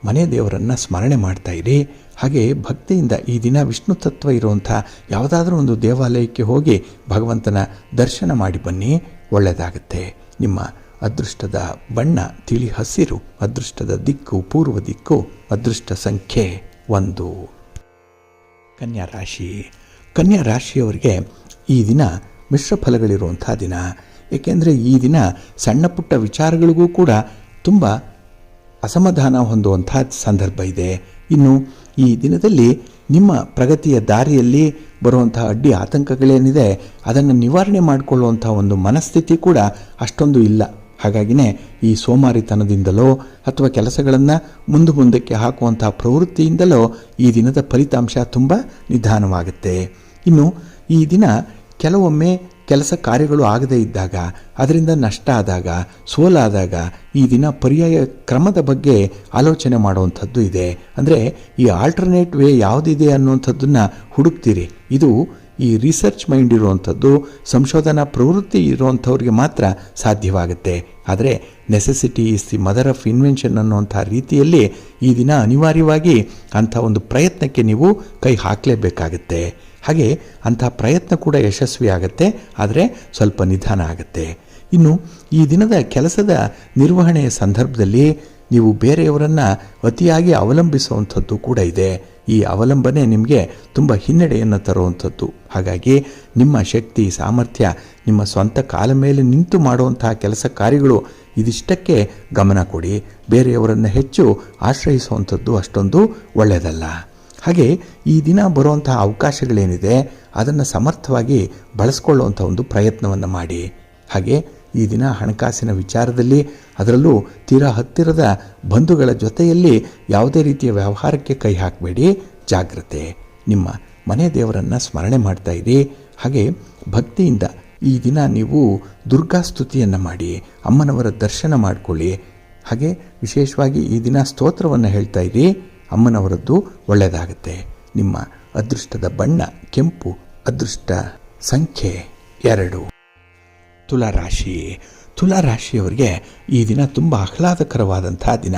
ಮನೆ ದೇವರನ್ನು ಸ್ಮರಣೆ ಮಾಡ್ತಾಯಿರಿ. ಹಾಗೆ ಭಕ್ತಿಯಿಂದ ಈ ದಿನ ವಿಷ್ಣು ತತ್ವ ಇರುವಂಥ ಯಾವುದಾದ್ರೂ ಒಂದು ದೇವಾಲಯಕ್ಕೆ ಹೋಗಿ ಭಗವಂತನ ದರ್ಶನ ಮಾಡಿ ಬನ್ನಿ, ಒಳ್ಳೆಯದಾಗುತ್ತೆ. ನಿಮ್ಮ ಅದೃಷ್ಟದ ಬಣ್ಣ ತಿಳಿ ಹಸಿರು, ಅದೃಷ್ಟದ ದಿಕ್ಕು ಪೂರ್ವ ದಿಕ್ಕು, ಅದೃಷ್ಟ ಸಂಖ್ಯೆ 1. ಕನ್ಯಾ ರಾಶಿ. ಕನ್ಯಾ ರಾಶಿಯವರಿಗೆ ಈ ದಿನ ಮಿಶ್ರ ಫಲಗಳಿರುವಂಥ ದಿನ. ಏಕೆಂದರೆ ಈ ದಿನ ಸಣ್ಣ ಪುಟ್ಟ ವಿಚಾರಗಳಿಗೂ ಕೂಡ ತುಂಬ ಅಸಮಾಧಾನ ಹೊಂದುವಂಥ ಸಂದರ್ಭ ಇದೆ. ಇನ್ನು ಈ ದಿನದಲ್ಲಿ ನಿಮ್ಮ ಪ್ರಗತಿಯ ದಾರಿಯಲ್ಲಿ ಬರುವಂಥ ಅಡ್ಡಿ ಆತಂಕಗಳೇನಿದೆ ಅದನ್ನು ನಿವಾರಣೆ ಮಾಡಿಕೊಳ್ಳುವಂಥ ಒಂದು ಮನಸ್ಥಿತಿ ಕೂಡ ಅಷ್ಟೊಂದು ಇಲ್ಲ. ಹಾಗಾಗಿನೇ ಈ ಸೋಮಾರಿತನದಿಂದಲೋ ಅಥವಾ ಕೆಲಸಗಳನ್ನು ಮುಂದಕ್ಕೆ ಹಾಕುವಂಥ ಪ್ರವೃತ್ತಿಯಿಂದಲೋ ಈ ದಿನದ ಫಲಿತಾಂಶ ತುಂಬ ನಿಧಾನವಾಗುತ್ತೆ. ಇನ್ನು ಈ ದಿನ ಕೆಲವೊಮ್ಮೆ ಕೆಲಸ ಕಾರ್ಯಗಳು ಆಗದೇ ಇದ್ದಾಗ, ಅದರಿಂದ ನಷ್ಟ ಆದಾಗ, ಸೋಲಾದಾಗ ಈ ದಿನ ಪರ್ಯಾಯ ಕ್ರಮದ ಬಗ್ಗೆ ಆಲೋಚನೆ ಮಾಡುವಂಥದ್ದು ಇದೆ. ಅಂದರೆ ಈ ಆಲ್ಟರ್ನೇಟ್ ವೇ ಯಾವುದಿದೆ ಅನ್ನುವಂಥದ್ದನ್ನು ಹುಡುಕ್ತೀರಿ. ಇದು ಈ ರಿಸರ್ಚ್ ಮೈಂಡ್ ಇರುವಂಥದ್ದು, ಸಂಶೋಧನಾ ಪ್ರವೃತ್ತಿ ಇರುವಂಥವ್ರಿಗೆ ಮಾತ್ರ ಸಾಧ್ಯವಾಗುತ್ತೆ. ಆದರೆ necessity is the mother of invention ಅನ್ನುವಂಥ ರೀತಿಯಲ್ಲಿ ಈ ದಿನ ಅನಿವಾರ್ಯವಾಗಿ ಅಂಥ ಒಂದು ಪ್ರಯತ್ನಕ್ಕೆ ನೀವು ಕೈ ಹಾಕಲೇಬೇಕಾಗತ್ತೆ. ಹಾಗೆ ಅಂಥ ಪ್ರಯತ್ನ ಕೂಡ ಯಶಸ್ವಿ ಆಗುತ್ತೆ, ಆದರೆ ಸ್ವಲ್ಪ ನಿಧಾನ ಆಗುತ್ತೆ. ಇನ್ನು ಈ ದಿನದ ಕೆಲಸದ ನಿರ್ವಹಣೆಯ ಸಂದರ್ಭದಲ್ಲಿ ನೀವು ಬೇರೆಯವರನ್ನು ಅತಿಯಾಗಿ ಅವಲಂಬಿಸುವಂಥದ್ದು ಕೂಡ ಇದೆ. ಈ ಅವಲಂಬನೆ ನಿಮಗೆ ತುಂಬ ಹಿನ್ನಡೆಯನ್ನು ತರುವಂಥದ್ದು. ಹಾಗಾಗಿ ನಿಮ್ಮ ಶಕ್ತಿ ಸಾಮರ್ಥ್ಯ, ನಿಮ್ಮ ಸ್ವಂತ ಕಾಲ ಮೇಲೆ ನಿಂತು ಮಾಡುವಂತಹ ಕೆಲಸ ಕಾರ್ಯಗಳು, ಇದಿಷ್ಟಕ್ಕೆ ಗಮನ ಕೊಡಿ. ಬೇರೆಯವರನ್ನು ಹೆಚ್ಚು ಆಶ್ರಯಿಸುವಂಥದ್ದು ಅಷ್ಟೊಂದು ಒಳ್ಳೆಯದಲ್ಲ. ಹಾಗೆ ಈ ದಿನ ಬರುವಂತಹ ಅವಕಾಶಗಳೇನಿದೆ ಅದನ್ನು ಸಮರ್ಥವಾಗಿ ಬಳಸ್ಕೊಳ್ಳುವಂಥ ಒಂದು ಪ್ರಯತ್ನವನ್ನು ಮಾಡಿ. ಹಾಗೆ ಈ ದಿನ ಹಣಕಾಸಿನ ವಿಚಾರದಲ್ಲಿ, ಅದರಲ್ಲೂ ತೀರಾ ಹತ್ತಿರದ ಬಂಧುಗಳ ಜೊತೆಯಲ್ಲಿ ಯಾವುದೇ ರೀತಿಯ ವ್ಯವಹಾರಕ್ಕೆ ಕೈ ಹಾಕಬೇಡಿ, ಜಾಗ್ರತೆ. ನಿಮ್ಮ ಮನೆ ದೇವರನ್ನು ಸ್ಮರಣೆ ಮಾಡ್ತಾಯಿರಿ. ಹಾಗೆ ಭಕ್ತಿಯಿಂದ ಈ ದಿನ ನೀವು ದುರ್ಗಾ ಸ್ತುತಿಯನ್ನು ಮಾಡಿ, ಅಮ್ಮನವರ ದರ್ಶನ ಮಾಡಿಕೊಳ್ಳಿ. ಹಾಗೆ ವಿಶೇಷವಾಗಿ ಈ ದಿನ ಸ್ತೋತ್ರವನ್ನು ಹೇಳ್ತಾಯಿರಿ. ಅಮ್ಮನವರದ್ದು ಒಳ್ಳೆಯದಾಗುತ್ತೆ. ನಿಮ್ಮ ಅದೃಷ್ಟದ ಬಣ್ಣ ಕೆಂಪು, ಅದೃಷ್ಟ ಸಂಖ್ಯೆ 2. ತುಲಾರಾಶಿ. ತುಲಾರಾಶಿಯವರಿಗೆ ಈ ದಿನ ತುಂಬ ಆಹ್ಲಾದಕರವಾದಂಥ ದಿನ,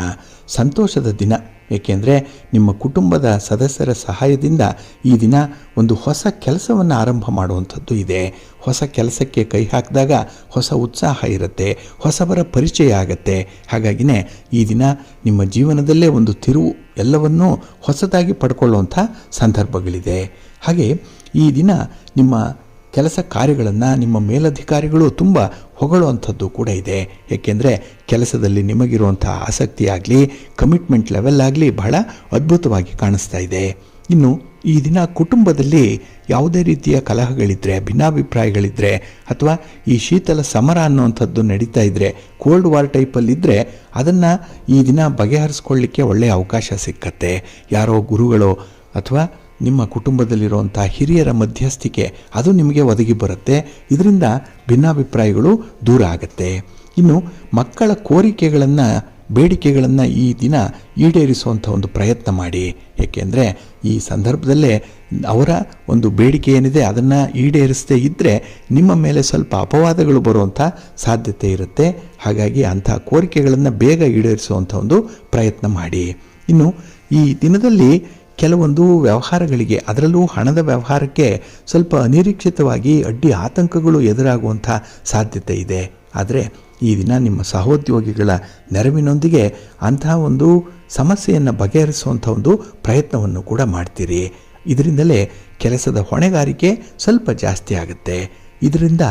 ಸಂತೋಷದ ದಿನ. ಏಕೆಂದರೆ ನಿಮ್ಮ ಕುಟುಂಬದ ಸದಸ್ಯರ ಸಹಾಯದಿಂದ ಈ ದಿನ ಒಂದು ಹೊಸ ಕೆಲಸವನ್ನು ಆರಂಭ ಮಾಡುವಂಥದ್ದು ಇದೆ. ಹೊಸ ಕೆಲಸಕ್ಕೆ ಕೈ ಹಾಕಿದಾಗ ಹೊಸ ಉತ್ಸಾಹ ಇರುತ್ತೆ, ಹೊಸಬರ ಪರಿಚಯ ಆಗತ್ತೆ. ಹಾಗಾಗಿನೇ ಈ ದಿನ ನಿಮ್ಮ ಜೀವನದಲ್ಲೇ ಒಂದು ತಿರುವು, ಎಲ್ಲವನ್ನೂ ಹೊಸದಾಗಿ ಪಡ್ಕೊಳ್ಳುವಂಥ ಸಂದರ್ಭಗಳಿದೆ. ಹಾಗೆ ಈ ದಿನ ನಿಮ್ಮ ಕೆಲಸ ಕಾರ್ಯಗಳನ್ನು ನಿಮ್ಮ ಮೇಲಧಿಕಾರಿಗಳು ತುಂಬ ಹೊಗಳುವಂಥದ್ದು ಕೂಡ ಇದೆ. ಏಕೆಂದರೆ ಕೆಲಸದಲ್ಲಿ ನಿಮಗಿರುವಂಥ ಆಸಕ್ತಿ ಆಗಲಿ, ಕಮಿಟ್ಮೆಂಟ್ ಲೆವೆಲ್ ಆಗಲಿ ಬಹಳ ಅದ್ಭುತವಾಗಿ ಕಾಣಿಸ್ತಾ ಇದೆ. ಇನ್ನು ಈ ದಿನ ಕುಟುಂಬದಲ್ಲಿ ಯಾವುದೇ ರೀತಿಯ ಕಲಹಗಳಿದ್ದರೆ, ಭಿನ್ನಾಭಿಪ್ರಾಯಗಳಿದ್ದರೆ, ಅಥವಾ ಈ ಶೀತಲ ಸಮರ ಅನ್ನುವಂಥದ್ದು ನಡೀತಾ ಇದ್ದರೆ, ಕೋಲ್ಡ್ ವಾರ್ ಟೈಪಲ್ಲಿದ್ದರೆ ಅದನ್ನು ಈ ದಿನ ಬಗೆಹರಿಸ್ಕೊಳ್ಳಿಕ್ಕೆ ಒಳ್ಳೆಯ ಅವಕಾಶ ಸಿಕ್ಕತ್ತೆ. ಯಾರೋ ಗುರುಗಳು ಅಥವಾ ನಿಮ್ಮ ಕುಟುಂಬದಲ್ಲಿರುವಂಥ ಹಿರಿಯರ ಮಧ್ಯಸ್ಥಿಕೆ ಅದು ನಿಮಗೆ ಒದಗಿ ಬರುತ್ತೆ. ಇದರಿಂದ ಭಿನ್ನಾಭಿಪ್ರಾಯಗಳು ದೂರ ಆಗುತ್ತೆ. ಇನ್ನು ಮಕ್ಕಳ ಕೋರಿಕೆಗಳನ್ನು, ಬೇಡಿಕೆಗಳನ್ನು ಈ ದಿನ ಈಡೇರಿಸುವಂಥ ಒಂದು ಪ್ರಯತ್ನ ಮಾಡಿ. ಏಕೆಂದರೆ ಈ ಸಂದರ್ಭದಲ್ಲೇ ಅವರ ಒಂದು ಬೇಡಿಕೆ ಏನಿದೆ ಅದನ್ನು ಈಡೇರಿಸದೇ ಇದ್ದರೆ ನಿಮ್ಮ ಮೇಲೆ ಸ್ವಲ್ಪ ಅಪವಾದಗಳು ಬರುವಂಥ ಸಾಧ್ಯತೆ ಇರುತ್ತೆ. ಹಾಗಾಗಿ ಅಂಥ ಕೋರಿಕೆಗಳನ್ನು ಬೇಗ ಈಡೇರಿಸುವಂಥ ಒಂದು ಪ್ರಯತ್ನ ಮಾಡಿ. ಇನ್ನು ಈ ದಿನದಲ್ಲಿ ಕೆಲವೊಂದು ವ್ಯವಹಾರಗಳಿಗೆ, ಅದರಲ್ಲೂ ಹಣದ ವ್ಯವಹಾರಕ್ಕೆ ಸ್ವಲ್ಪ ಅನಿರೀಕ್ಷಿತವಾಗಿ ಅಡ್ಡಿ ಆತಂಕಗಳು ಎದುರಾಗುವಂಥ ಸಾಧ್ಯತೆ ಇದೆ. ಆದರೆ ಈ ದಿನ ನಿಮ್ಮ ಸಹೋದ್ಯೋಗಿಗಳ ನೆರವಿನೊಂದಿಗೆ ಅಂತಹ ಒಂದು ಸಮಸ್ಯೆಯನ್ನು ಬಗೆಹರಿಸುವಂಥ ಒಂದು ಪ್ರಯತ್ನವನ್ನು ಕೂಡ ಮಾಡ್ತೀರಿ. ಇದರಿಂದಲೇ ಕೆಲಸದ ಹೊಣೆಗಾರಿಕೆ ಸ್ವಲ್ಪ ಜಾಸ್ತಿ ಆಗುತ್ತೆ. ಇದರಿಂದ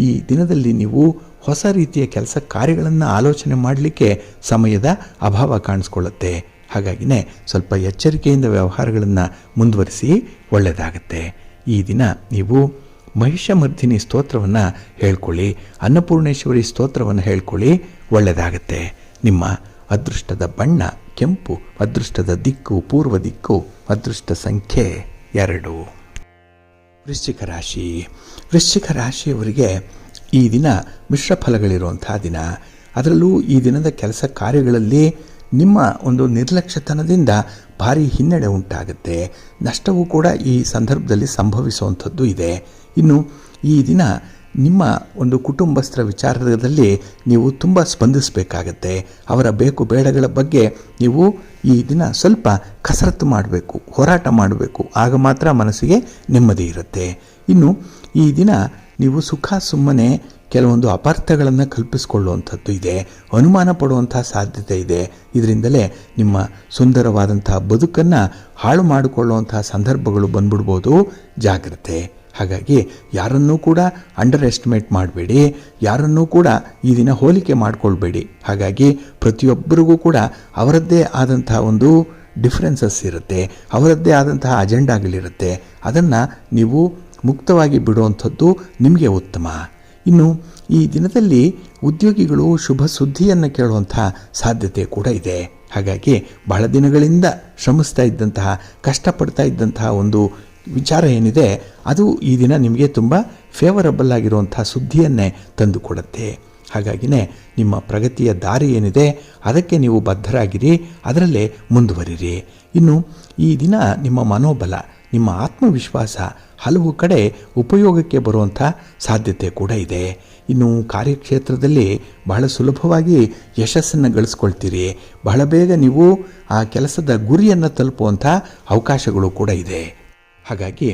ಈ ದಿನದಲ್ಲಿ ನೀವು ಹೊಸ ರೀತಿಯ ಕೆಲಸ ಕಾರ್ಯಗಳನ್ನು ಆಲೋಚನೆ ಮಾಡಲಿಕ್ಕೆ ಸಮಯದ ಅಭಾವ ಕಾಣಿಸ್ಕೊಳ್ಳುತ್ತೆ. ಹಾಗಾಗಿನೇ ಸ್ವಲ್ಪ ಎಚ್ಚರಿಕೆಯಿಂದ ವ್ಯವಹಾರಗಳನ್ನು ಮುಂದುವರಿಸಿ ಒಳ್ಳೆಯದಾಗುತ್ತೆ. ಈ ದಿನ ನೀವು ಮಹಿಷಮರ್ಧಿನಿ ಸ್ತೋತ್ರವನ್ನು ಹೇಳ್ಕೊಳ್ಳಿ, ಅನ್ನಪೂರ್ಣೇಶ್ವರಿ ಸ್ತೋತ್ರವನ್ನು ಹೇಳ್ಕೊಳ್ಳಿ, ಒಳ್ಳೆಯದಾಗುತ್ತೆ. ನಿಮ್ಮ ಅದೃಷ್ಟದ ಬಣ್ಣ ಕೆಂಪು, ಅದೃಷ್ಟದ ದಿಕ್ಕು ಪೂರ್ವ ದಿಕ್ಕು, ಅದೃಷ್ಟ ಸಂಖ್ಯೆ 2. ವೃಶ್ಚಿಕ ರಾಶಿ. ವೃಶ್ಚಿಕ ರಾಶಿಯವರಿಗೆ ಈ ದಿನ ಮಿಶ್ರ ಫಲಗಳಿರುವಂಥ ದಿನ. ಅದರಲ್ಲೂ ಈ ದಿನದ ಕೆಲಸ ಕಾರ್ಯಗಳಲ್ಲಿ ನಿಮ್ಮ ಒಂದು ನಿರ್ಲಕ್ಷ್ಯತನದಿಂದ ಭಾರಿ ಹಿನ್ನಡೆ ಉಂಟಾಗುತ್ತೆ. ನಷ್ಟವೂ ಕೂಡ ಈ ಸಂದರ್ಭದಲ್ಲಿ ಸಂಭವಿಸುವಂಥದ್ದು ಇದೆ. ಇನ್ನು ಈ ದಿನ ನಿಮ್ಮ ಒಂದು ಕುಟುಂಬಸ್ಥರ ವಿಚಾರದಲ್ಲಿ ನೀವು ತುಂಬ ಸ್ಪಂದಿಸಬೇಕಾಗತ್ತೆ. ಅವರ ಬೇಕು ಬೇಡಗಳ ಬಗ್ಗೆ ನೀವು ಈ ದಿನ ಸ್ವಲ್ಪ ಕಸರತ್ತು ಮಾಡಬೇಕು, ಹೋರಾಟ ಮಾಡಬೇಕು. ಆಗ ಮಾತ್ರ ಮನಸ್ಸಿಗೆ ನೆಮ್ಮದಿ ಇರುತ್ತೆ. ಇನ್ನು ಈ ದಿನ ನೀವು ಸುಖ ಸುಮ್ಮನೆ ಕೆಲವೊಂದು ಅಪಾರ್ಥಗಳನ್ನು ಕಲ್ಪಿಸಿಕೊಳ್ಳುವಂಥದ್ದು ಇದೆ, ಅನುಮಾನ ಪಡುವಂಥ ಸಾಧ್ಯತೆ ಇದೆ. ಇದರಿಂದಲೇ ನಿಮ್ಮ ಸುಂದರವಾದಂಥ ಬದುಕನ್ನು ಹಾಳು ಮಾಡಿಕೊಳ್ಳುವಂಥ ಸಂದರ್ಭಗಳು ಬಂದ್ಬಿಡ್ಬೋದು. ಜಾಗ್ರತೆ. ಹಾಗಾಗಿ ಯಾರನ್ನೂ ಕೂಡ ಅಂಡರ್ ಎಸ್ಟಿಮೇಟ್ ಮಾಡಬೇಡಿ, ಯಾರನ್ನೂ ಕೂಡ ಈ ದಿನ ಹೋಲಿಕೆ ಮಾಡಿಕೊಳ್ಬೇಡಿ. ಹಾಗಾಗಿ ಪ್ರತಿಯೊಬ್ಬರಿಗೂ ಕೂಡ ಅವರದ್ದೇ ಆದಂಥ ಒಂದು ಡಿಫ್ರೆನ್ಸಸ್ ಇರುತ್ತೆ, ಅವರದ್ದೇ ಆದಂತಹ ಅಜೆಂಡಾಗಳಿರುತ್ತೆ. ಅದನ್ನು ನೀವು ಮುಕ್ತವಾಗಿ ಬಿಡುವಂಥದ್ದು ನಿಮಗೆ ಉತ್ತಮ. ಇನ್ನು ಈ ದಿನದಲ್ಲಿ ಉದ್ಯೋಗಿಗಳು ಶುಭ ಸುದ್ದಿಯನ್ನು ಕೇಳುವಂಥ ಸಾಧ್ಯತೆ ಕೂಡ ಇದೆ. ಹಾಗಾಗಿ ಬಹಳ ದಿನಗಳಿಂದ ಶ್ರಮಿಸ್ತಾ ಇದ್ದಂತಹ, ಕಷ್ಟಪಡ್ತಾ ಇದ್ದಂತಹ ಒಂದು ವಿಚಾರ ಏನಿದೆ ಅದು ಈ ದಿನ ನಿಮಗೆ ತುಂಬ ಫೇವರಬಲ್ ಆಗಿರುವಂಥ ಸುದ್ದಿಯನ್ನೇ ತಂದುಕೊಡುತ್ತೆ. ಹಾಗಾಗಿನೇ ನಿಮ್ಮ ಪ್ರಗತಿಯ ದಾರಿ ಏನಿದೆ ಅದಕ್ಕೆ ನೀವು ಬದ್ಧರಾಗಿರಿ, ಅದರಲ್ಲೇ ಮುಂದುವರಿರಿ. ಇನ್ನು ಈ ದಿನ ನಿಮ್ಮ ಮನೋಬಲ, ನಿಮ್ಮ ಆತ್ಮವಿಶ್ವಾಸ ಹಲವು ಕಡೆ ಉಪಯೋಗಕ್ಕೆ ಬರುವಂಥ ಸಾಧ್ಯತೆ ಕೂಡ ಇದೆ. ಇನ್ನು ಕಾರ್ಯಕ್ಷೇತ್ರದಲ್ಲಿ ಬಹಳ ಸುಲಭವಾಗಿ ಯಶಸ್ಸನ್ನು ಗಳಿಸ್ಕೊಳ್ತೀರಿ. ಬಹಳ ಬೇಗ ನೀವು ಆ ಕೆಲಸದ ಗುರಿಯನ್ನು ತಲುಪುವಂಥ ಅವಕಾಶಗಳು ಕೂಡ ಇದೆ. ಹಾಗಾಗಿ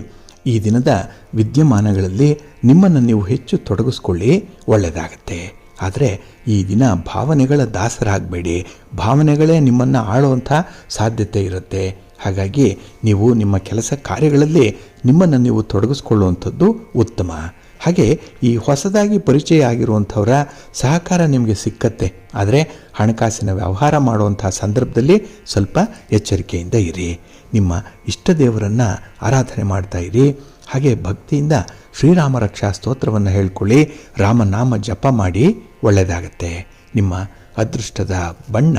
ಈ ದಿನದ ವಿದ್ಯಮಾನಗಳಲ್ಲಿ ನಿಮ್ಮನ್ನು ನೀವು ಹೆಚ್ಚು ತೊಡಗಿಸ್ಕೊಳ್ಳಿ, ಒಳ್ಳೆಯದಾಗತ್ತೆ. ಆದರೆ ಈ ದಿನ ಭಾವನೆಗಳ ದಾಸರಾಗಬೇಡಿ. ಭಾವನೆಗಳೇ ನಿಮ್ಮನ್ನು ಆಳುವಂಥ ಸಾಧ್ಯತೆ ಇರುತ್ತೆ. ಹಾಗಾಗಿ ನೀವು ನಿಮ್ಮ ಕೆಲಸ ಕಾರ್ಯಗಳಲ್ಲಿ ನಿಮ್ಮನ್ನು ನೀವು ತೊಡಗಿಸ್ಕೊಳ್ಳುವಂಥದ್ದು ಉತ್ತಮ. ಹಾಗೆ ಈ ಹೊಸದಾಗಿ ಪರಿಚಯ ಆಗಿರುವಂಥವರ ಸಹಕಾರ ನಿಮಗೆ ಸಿಕ್ಕತ್ತೆ. ಆದರೆ ಹಣಕಾಸಿನ ವ್ಯವಹಾರ ಮಾಡುವಂಥ ಸಂದರ್ಭದಲ್ಲಿ ಸ್ವಲ್ಪ ಎಚ್ಚರಿಕೆಯಿಂದ ಇರಿ. ನಿಮ್ಮ ಇಷ್ಟ ದೇವರನ್ನು ಆರಾಧನೆ ಮಾಡ್ತಾ ಇರಿ. ಹಾಗೆ ಭಕ್ತಿಯಿಂದ ಶ್ರೀರಾಮ ರಕ್ಷಾ ಸ್ತೋತ್ರವನ್ನು ಹೇಳ್ಕೊಳ್ಳಿ, ರಾಮನಾಮ ಜಪ ಮಾಡಿ, ಒಳ್ಳೆಯದಾಗತ್ತೆ. ನಿಮ್ಮ ಅದೃಷ್ಟದ ಬಣ್ಣ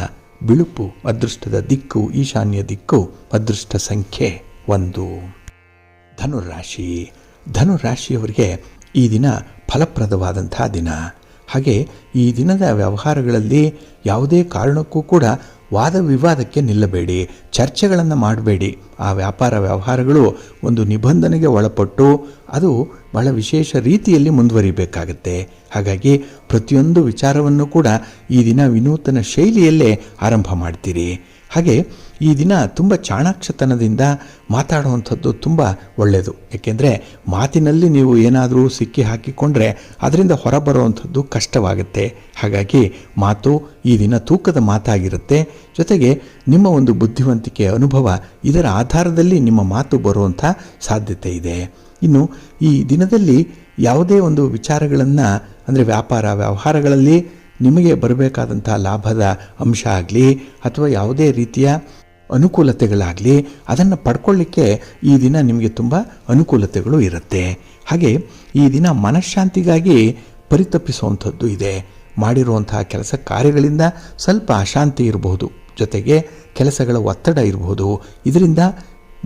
ಬಿಳುಪು, ಅದೃಷ್ಟದ ದಿಕ್ಕು ಈಶಾನ್ಯ ದಿಕ್ಕು, ಅದೃಷ್ಟ ಸಂಖ್ಯೆ 1. ಧನುರಾಶಿ. ಧನುರಾಶಿಯವರಿಗೆ ಈ ದಿನ ಫಲಪ್ರದವಾದಂಥ ದಿನ. ಹಾಗೆ ಈ ದಿನದ ವ್ಯವಹಾರಗಳಲ್ಲಿ ಯಾವುದೇ ಕಾರಣಕ್ಕೂ ಕೂಡ ವಾದ ವಿವಾದಕ್ಕೆ ನಿಲ್ಲಬೇಡಿ, ಚರ್ಚೆಗಳನ್ನು ಮಾಡಬೇಡಿ. ಆ ವ್ಯಾಪಾರ ವ್ಯವಹಾರಗಳು ಒಂದು ನಿಬಂಧನೆಗೆ ಒಳಪಟ್ಟು ಅದು ಬಹಳ ವಿಶೇಷ ರೀತಿಯಲ್ಲಿ ಮುಂದುವರಿಬೇಕಾಗತ್ತೆ. ಹಾಗಾಗಿ ಪ್ರತಿಯೊಂದು ವಿಚಾರವನ್ನು ಕೂಡ ಈ ದಿನ ವಿನೂತನ ಶೈಲಿಯಲ್ಲೇ ಆರಂಭ ಮಾಡ್ತೀರಿ. ಹಾಗೆ ಈ ದಿನ ತುಂಬ ಚಾಣಾಕ್ಷತನದಿಂದ ಮಾತಾಡುವಂಥದ್ದು ತುಂಬ ಒಳ್ಳೆಯದು. ಏಕೆಂದರೆ ಮಾತಿನಲ್ಲಿ ನೀವು ಏನಾದರೂ ಸಿಕ್ಕಿ ಹಾಕಿಕೊಂಡ್ರೆ ಅದರಿಂದ ಹೊರಬರುವಂಥದ್ದು ಕಷ್ಟವಾಗುತ್ತೆ. ಹಾಗಾಗಿ ಮಾತು ಈ ದಿನ ತೂಕದ ಮಾತಾಗಿರುತ್ತೆ. ಜೊತೆಗೆ ನಿಮ್ಮ ಒಂದು ಬುದ್ಧಿವಂತಿಕೆ, ಅನುಭವ ಇದರ ಆಧಾರದಲ್ಲಿ ನಿಮ್ಮ ಮಾತು ಬರುವಂಥ ಸಾಧ್ಯತೆ ಇದೆ. ಇನ್ನು ಈ ದಿನದಲ್ಲಿ ಯಾವುದೇ ಒಂದು ವಿಚಾರಗಳನ್ನು ಅಂದರೆ ವ್ಯಾಪಾರ ವ್ಯವಹಾರಗಳಲ್ಲಿ ನಿಮಗೆ ಬರಬೇಕಾದಂಥ ಲಾಭದ ಅಂಶ ಆಗಲಿ ಅಥವಾ ಯಾವುದೇ ರೀತಿಯ ಅನುಕೂಲತೆಗಳಾಗಲಿ ಅದನ್ನು ಪಡ್ಕೊಳ್ಳಿಕ್ಕೆ ಈ ದಿನ ನಿಮಗೆ ತುಂಬ ಅನುಕೂಲತೆಗಳು ಇರುತ್ತೆ. ಹಾಗೆ ಈ ದಿನ ಮನಃಶಾಂತಿಗಾಗಿ ಪರಿತಪಿಸುವಂಥದ್ದು ಇದೆ. ಮಾಡಿರುವಂತಹ ಕೆಲಸ ಕಾರ್ಯಗಳಿಂದ ಸ್ವಲ್ಪ ಅಶಾಂತಿ ಇರಬಹುದು, ಜೊತೆಗೆ ಕೆಲಸಗಳ ಒತ್ತಡ ಇರಬಹುದು. ಇದರಿಂದ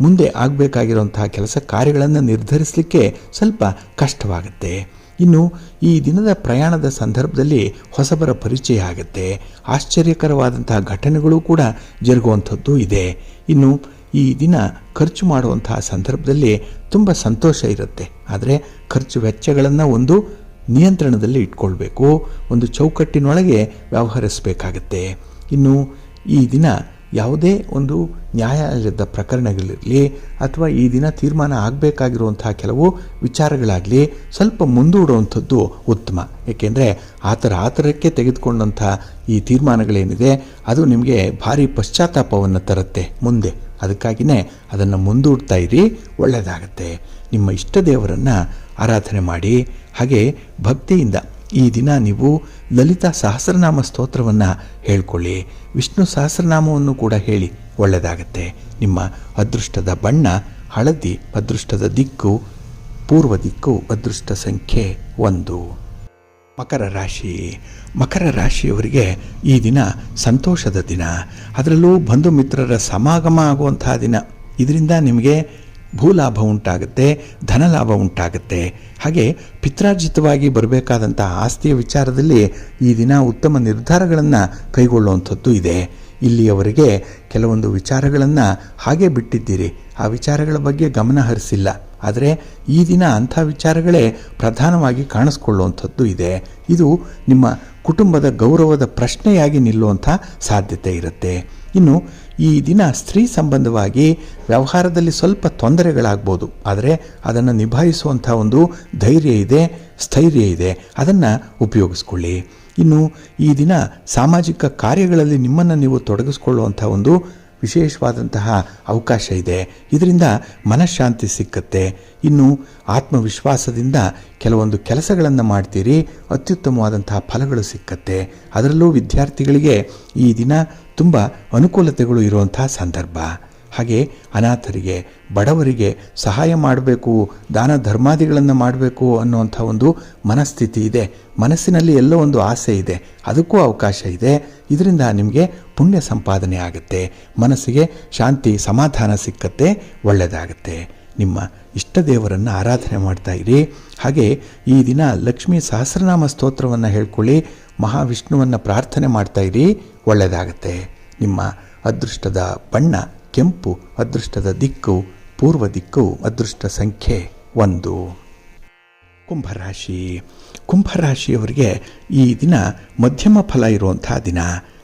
ಮುಂದೆ ಆಗಬೇಕಾಗಿರುವಂತಹ ಕೆಲಸ ಕಾರ್ಯಗಳನ್ನು ನಿರ್ಧರಿಸಲಿಕ್ಕೆ ಸ್ವಲ್ಪ ಕಷ್ಟವಾಗುತ್ತೆ. ಇನ್ನು ಈ ದಿನದ ಪ್ರಯಾಣದ ಸಂದರ್ಭದಲ್ಲಿ ಹೊಸಬರ ಪರಿಚಯ ಆಗುತ್ತೆ. ಆಶ್ಚರ್ಯಕರವಾದಂತಹ ಘಟನೆಗಳು ಕೂಡ ಜರುಗುವಂಥದ್ದು ಇದೆ. ಇನ್ನು ಈ ದಿನ ಖರ್ಚು ಮಾಡುವಂತಹ ಸಂದರ್ಭದಲ್ಲಿ ತುಂಬ ಸಂತೋಷ ಇರುತ್ತೆ. ಆದರೆ ಖರ್ಚು ವೆಚ್ಚಗಳನ್ನು ಒಂದು ನಿಯಂತ್ರಣದಲ್ಲಿ ಇಟ್ಕೊಳ್ಬೇಕು, ಒಂದು ಚೌಕಟ್ಟಿನೊಳಗೆ ವ್ಯವಹರಿಸಬೇಕಾಗತ್ತೆ. ಇನ್ನು ಈ ದಿನ ಯಾವುದೇ ಒಂದು ನ್ಯಾಯಾಲಯದ ಪ್ರಕರಣಗಳಿರಲಿ ಅಥವಾ ಈ ದಿನ ತೀರ್ಮಾನ ಆಗಬೇಕಾಗಿರುವಂತಹ ಕೆಲವು ವಿಚಾರಗಳಾಗಲಿ ಸ್ವಲ್ಪ ಮುಂದೂಡುವಂಥದ್ದು ಉತ್ತಮ. ಏಕೆಂದರೆ ಆತರಕ್ಕೆ ತೆಗೆದುಕೊಂಡಂಥ ಈ ತೀರ್ಮಾನಗಳೇನಿದೆ ಅದು ನಿಮಗೆ ಭಾರಿ ಪಶ್ಚಾತ್ತಾಪವನ್ನು ತರುತ್ತೆ ಮುಂದೆ. ಅದಕ್ಕಾಗಿಯೇ ಅದನ್ನು ಮುಂದೂಡ್ತಾ ಇರಿ, ಒಳ್ಳೆಯದಾಗತ್ತೆ. ನಿಮ್ಮ ಇಷ್ಟ ದೇವರನ್ನು ಆರಾಧನೆ ಮಾಡಿ. ಹಾಗೆ ಭಕ್ತಿಯಿಂದ ಈ ದಿನ ನೀವು ಲಲಿತಾ ಸಹಸ್ರನಾಮ ಸ್ತೋತ್ರವನ್ನು ಹೇಳ್ಕೊಳ್ಳಿ. ವಿಷ್ಣು ಸಹಸ್ರನಾಮವನ್ನು ಕೂಡ ಹೇಳಿ, ಒಳ್ಳೆಯದಾಗತ್ತೆ. ನಿಮ್ಮ ಅದೃಷ್ಟದ ಬಣ್ಣ ಹಳದಿ, ಅದೃಷ್ಟದ ದಿಕ್ಕು ಪೂರ್ವ ದಿಕ್ಕು, ಅದೃಷ್ಟ ಸಂಖ್ಯೆ 1. ಮಕರ ರಾಶಿಯವರಿಗೆ ಈ ದಿನ ಸಂತೋಷದ ದಿನ. ಅದರಲ್ಲೂ ಬಂಧು ಮಿತ್ರರ ಸಮಾಗಮ ಆಗುವಂತಹ ದಿನ. ಇದರಿಂದ ನಿಮಗೆ ಭೂಲಾಭ ಉಂಟಾಗುತ್ತೆ, ಧನಲಾಭ ಉಂಟಾಗುತ್ತೆ. ಹಾಗೆ ಪಿತ್ರಾರ್ಜಿತವಾಗಿ ಬರಬೇಕಾದಂಥ ಆಸ್ತಿಯ ವಿಚಾರದಲ್ಲಿ ಈ ದಿನ ಉತ್ತಮ ನಿರ್ಧಾರಗಳನ್ನು ಕೈಗೊಳ್ಳುವಂಥದ್ದು ಇದೆ. ಇಲ್ಲಿಯವರೆಗೆ ಕೆಲವೊಂದು ವಿಚಾರಗಳನ್ನು ಹಾಗೆ ಬಿಟ್ಟಿದ್ದೀರಿ, ಆ ವಿಚಾರಗಳ ಬಗ್ಗೆ ಗಮನ ಹರಿಸಿಲ್ಲ. ಆದರೆ ಈ ದಿನ ಅಂಥ ವಿಚಾರಗಳೇ ಪ್ರಧಾನವಾಗಿ ಕಾಣಿಸ್ಕೊಳ್ಳುವಂಥದ್ದು ಇದೆ. ಇದು ನಿಮ್ಮ ಕುಟುಂಬದ ಗೌರವದ ಪ್ರಶ್ನೆಯಾಗಿ ನಿಲ್ಲುವಂಥ ಸಾಧ್ಯತೆ ಇರುತ್ತೆ. ಇನ್ನು ಈ ದಿನ ಸ್ತ್ರೀ ಸಂಬಂಧವಾಗಿ ವ್ಯವಹಾರದಲ್ಲಿ ಸ್ವಲ್ಪ ತೊಂದರೆಗಳಾಗ್ಬೋದು, ಆದರೆ ಅದನ್ನು ನಿಭಾಯಿಸುವಂಥ ಒಂದು ಧೈರ್ಯ ಇದೆ, ಸ್ಥೈರ್ಯ ಇದೆ, ಅದನ್ನು ಉಪಯೋಗಿಸ್ಕೊಳ್ಳಿ. ಇನ್ನು ಈ ದಿನ ಸಾಮಾಜಿಕ ಕಾರ್ಯಗಳಲ್ಲಿ ನಿಮ್ಮನ್ನು ನೀವು ತೊಡಗಿಸ್ಕೊಳ್ಳುವಂಥ ಒಂದು ವಿಶೇಷವಾದಂತಹ ಅವಕಾಶ ಇದೆ. ಇದರಿಂದ ಮನಃಶಾಂತಿ ಸಿಕ್ಕತ್ತೆ. ಇನ್ನು ಆತ್ಮವಿಶ್ವಾಸದಿಂದ ಕೆಲವೊಂದು ಕೆಲಸಗಳನ್ನು ಮಾಡ್ತೀರಿ, ಅತ್ಯುತ್ತಮವಾದಂತಹ ಫಲಗಳು ಸಿಕ್ಕತ್ತೆ. ಅದರಲ್ಲೂ ವಿದ್ಯಾರ್ಥಿಗಳಿಗೆ ಈ ದಿನ ತುಂಬ ಅನುಕೂಲತೆಗಳು ಇರುವಂತಹ ಸಂದರ್ಭ. ಹಾಗೆ ಅನಾಥರಿಗೆ, ಬಡವರಿಗೆ ಸಹಾಯ ಮಾಡಬೇಕು, ದಾನ ಧರ್ಮಾದಿಗಳನ್ನು ಮಾಡಬೇಕು ಅನ್ನುವಂಥ ಒಂದು ಮನಸ್ಥಿತಿ ಇದೆ. ಮನಸ್ಸಿನಲ್ಲಿ ಎಲ್ಲೋ ಒಂದು ಆಸೆ ಇದೆ, ಅದಕ್ಕೂ ಅವಕಾಶ ಇದೆ. ಇದರಿಂದ ನಿಮಗೆ ಪುಣ್ಯ ಸಂಪಾದನೆ ಆಗುತ್ತೆ, ಮನಸ್ಸಿಗೆ ಶಾಂತಿ ಸಮಾಧಾನ ಸಿಕ್ಕತ್ತೆ, ಒಳ್ಳೆಯದಾಗತ್ತೆ. ನಿಮ್ಮ ಇಷ್ಟ ದೇವರನ್ನು ಆರಾಧನೆ ಮಾಡ್ತಾ ಇರಿ. ಹಾಗೆ ಈ ದಿನ ಲಕ್ಷ್ಮೀ ಸಹಸ್ರನಾಮ ಸ್ತೋತ್ರವನ್ನು ಹೇಳ್ಕೊಳ್ಳಿ, ಮಹಾವಿಷ್ಣುವನ್ನು ಪ್ರಾರ್ಥನೆ ಮಾಡ್ತಾ ಇರಿ, ಒಳ್ಳೆಯದಾಗತ್ತೆ. ನಿಮ್ಮ ಅದೃಷ್ಟದ ಬಣ್ಣ ಕೆಂಪು, ಅದೃಷ್ಟದ ದಿಕ್ಕು ಪೂರ್ವ ದಿಕ್ಕು, ಅದೃಷ್ಟ ಸಂಖ್ಯೆ 1. ಕುಂಭರಾಶಿಯವರಿಗೆ ಈ ದಿನ ಮಧ್ಯಮ ಫಲ ಇರುವಂಥ ದಿನ.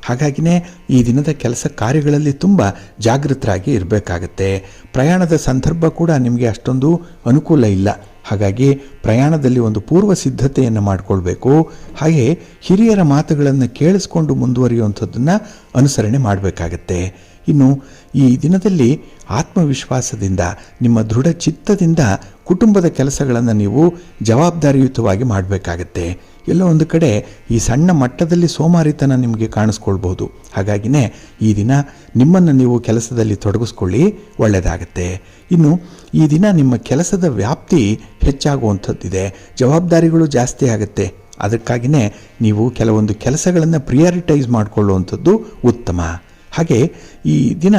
ಹಾಗಾಗಿನೇ ಈ ದಿನದ ಕೆಲಸ ಕಾರ್ಯಗಳಲ್ಲಿ ತುಂಬ ಜಾಗೃತರಾಗಿ ಇರಬೇಕಾಗತ್ತೆ. ಪ್ರಯಾಣದ ಸಂದರ್ಭ ಕೂಡ ನಿಮಗೆ ಅಷ್ಟೊಂದು ಅನುಕೂಲ ಇಲ್ಲ. ಹಾಗಾಗಿ ಪ್ರಯಾಣದಲ್ಲಿ ಒಂದು ಪೂರ್ವ ಸಿದ್ಧತೆಯನ್ನು ಮಾಡಿಕೊಳ್ಬೇಕು. ಹಾಗೆ ಹಿರಿಯರ ಮಾತುಗಳನ್ನು ಕೇಳಿಸ್ಕೊಂಡು ಮುಂದುವರಿಯುವಂಥದ್ದನ್ನು ಅನುಸರಣೆ ಮಾಡಬೇಕಾಗತ್ತೆ. ಇನ್ನು ಈ ದಿನದಲ್ಲಿ ಆತ್ಮವಿಶ್ವಾಸದಿಂದ, ನಿಮ್ಮ ದೃಢ ಚಿತ್ತದಿಂದ ಕುಟುಂಬದ ಕೆಲಸಗಳನ್ನು ನೀವು ಜವಾಬ್ದಾರಿಯುತವಾಗಿ ಮಾಡಬೇಕಾಗತ್ತೆ. ಎಲ್ಲೋ ಒಂದು ಕಡೆ ಈ ಸಣ್ಣ ಮಟ್ಟದಲ್ಲಿ ಸೋಮಾರಿತನ ನಿಮಗೆ ಕಾಣಿಸ್ಕೊಳ್ಬೋದು. ಹಾಗಾಗಿನೇ ಈ ದಿನ ನಿಮ್ಮನ್ನು ನೀವು ಕೆಲಸದಲ್ಲಿ ತೊಡಗಿಸ್ಕೊಳ್ಳಿ, ಒಳ್ಳೆಯದಾಗತ್ತೆ. ಇನ್ನು ಈ ದಿನ ನಿಮ್ಮ ಕೆಲಸದ ವ್ಯಾಪ್ತಿ ಹೆಚ್ಚಾಗುವಂಥದ್ದಿದೆ, ಜವಾಬ್ದಾರಿಗಳು ಜಾಸ್ತಿ ಆಗುತ್ತೆ. ಅದಕ್ಕಾಗಿಯೇ ನೀವು ಕೆಲವೊಂದು ಕೆಲಸಗಳನ್ನು ಪ್ರಿಯಾರಿಟೈಸ್ ಮಾಡಿಕೊಳ್ಳುವಂಥದ್ದು ಉತ್ತಮ. ಹಾಗೆ ಈ ದಿನ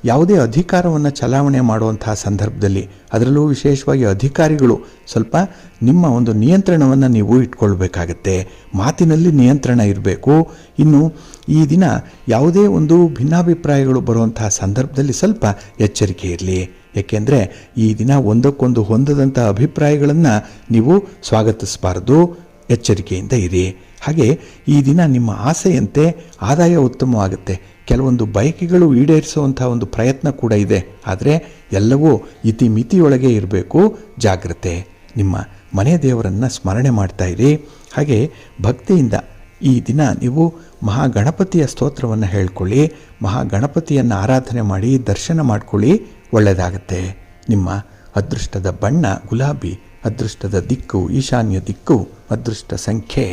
ಯಾವುದೇ ಅಧಿಕಾರವನ್ನು ಚಲಾವಣೆ ಮಾಡುವಂತಹ ಸಂದರ್ಭದಲ್ಲಿ, ಅದರಲ್ಲೂ ವಿಶೇಷವಾಗಿ ಅಧಿಕಾರಿಗಳು ಸ್ವಲ್ಪ ನಿಮ್ಮ ಒಂದು ನಿಯಂತ್ರಣವನ್ನು ನೀವು ಇಟ್ಕೊಳ್ಬೇಕಾಗತ್ತೆ. ಮಾತಿನಲ್ಲಿ ನಿಯಂತ್ರಣ ಇರಬೇಕು. ಇನ್ನು ಈ ದಿನ ಯಾವುದೇ ಒಂದು ಭಿನ್ನಾಭಿಪ್ರಾಯಗಳು ಬರುವಂತಹ ಸಂದರ್ಭದಲ್ಲಿ ಸ್ವಲ್ಪ ಎಚ್ಚರಿಕೆ ಇರಲಿ. ಏಕೆಂದರೆ ಈ ದಿನ ಒಂದಕ್ಕೊಂದು ಹೊಂದದಂಥ ಅಭಿಪ್ರಾಯಗಳನ್ನು ನೀವು ಸ್ವಾಗತಿಸಬಾರದು. ಎಚ್ಚರಿಕೆಯಿಂದ ಇರಿ. ಹಾಗೆ ಈ ದಿನ ನಿಮ್ಮ ಆಸೆಯಂತೆ ಆದಾಯ ಉತ್ತಮವಾಗುತ್ತೆ. ಕೆಲವೊಂದು ಬಯಕೆಗಳು ಈಡೇರಿಸುವಂಥ ಒಂದು ಪ್ರಯತ್ನ ಕೂಡ ಇದೆ. ಆದರೆ ಎಲ್ಲವೂ ಇತಿಮಿತಿಯೊಳಗೆ ಇರಬೇಕು. ಜಾಗ್ರತೆ. ನಿಮ್ಮ ಮನೆ ದೇವರನ್ನು ಸ್ಮರಣೆ ಮಾಡ್ತಾ ಇರಿ. ಹಾಗೆ ಭಕ್ತಿಯಿಂದ ಈ ದಿನ ನೀವು ಮಹಾಗಣಪತಿಯ ಸ್ತೋತ್ರವನ್ನು ಹೇಳ್ಕೊಳ್ಳಿ. ಮಹಾಗಣಪತಿಯನ್ನು ಆರಾಧನೆ ಮಾಡಿ ದರ್ಶನ ಮಾಡ್ಕೊಳ್ಳಿ. ಒಳ್ಳೆಯದಾಗತ್ತೆ. ನಿಮ್ಮ ಅದೃಷ್ಟದ ಬಣ್ಣ ಗುಲಾಬಿ, ಅದೃಷ್ಟದ ದಿಕ್ಕು ಈಶಾನ್ಯ ದಿಕ್ಕು, ಅದೃಷ್ಟ ಸಂಖ್ಯೆ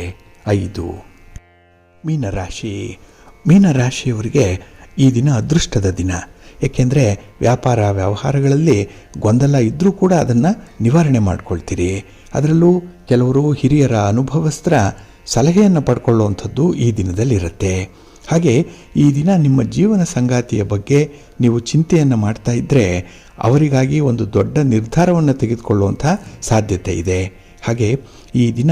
5. ಮೀನರಾಶಿ. ಮೀನರಾಶಿಯವರಿಗೆ ಈ ದಿನ ಅದೃಷ್ಟದ ದಿನ. ಏಕೆಂದರೆ ವ್ಯಾಪಾರ ವ್ಯವಹಾರಗಳಲ್ಲಿ ಗೊಂದಲ ಇದ್ದರೂ ಕೂಡ ಅದನ್ನು ನಿವಾರಣೆ ಮಾಡ್ಕೊಳ್ತೀರಿ. ಅದರಲ್ಲೂ ಕೆಲವರು ಹಿರಿಯರ ಅನುಭವಸ್ಥರ ಸಲಹೆಯನ್ನು ಪಡ್ಕೊಳ್ಳುವಂಥದ್ದು ಈ ದಿನದಲ್ಲಿರುತ್ತೆ. ಹಾಗೆ ಈ ದಿನ ನಿಮ್ಮ ಜೀವನ ಸಂಗಾತಿಯ ಬಗ್ಗೆ ನೀವು ಚಿಂತೆಯನ್ನು ಮಾಡ್ತಾ ಇದ್ದರೆ ಅವರಿಗಾಗಿ ಒಂದು ದೊಡ್ಡ ನಿರ್ಧಾರವನ್ನು ತೆಗೆದುಕೊಳ್ಳುವಂಥ ಸಾಧ್ಯತೆ ಇದೆ. ಹಾಗೆ ಈ ದಿನ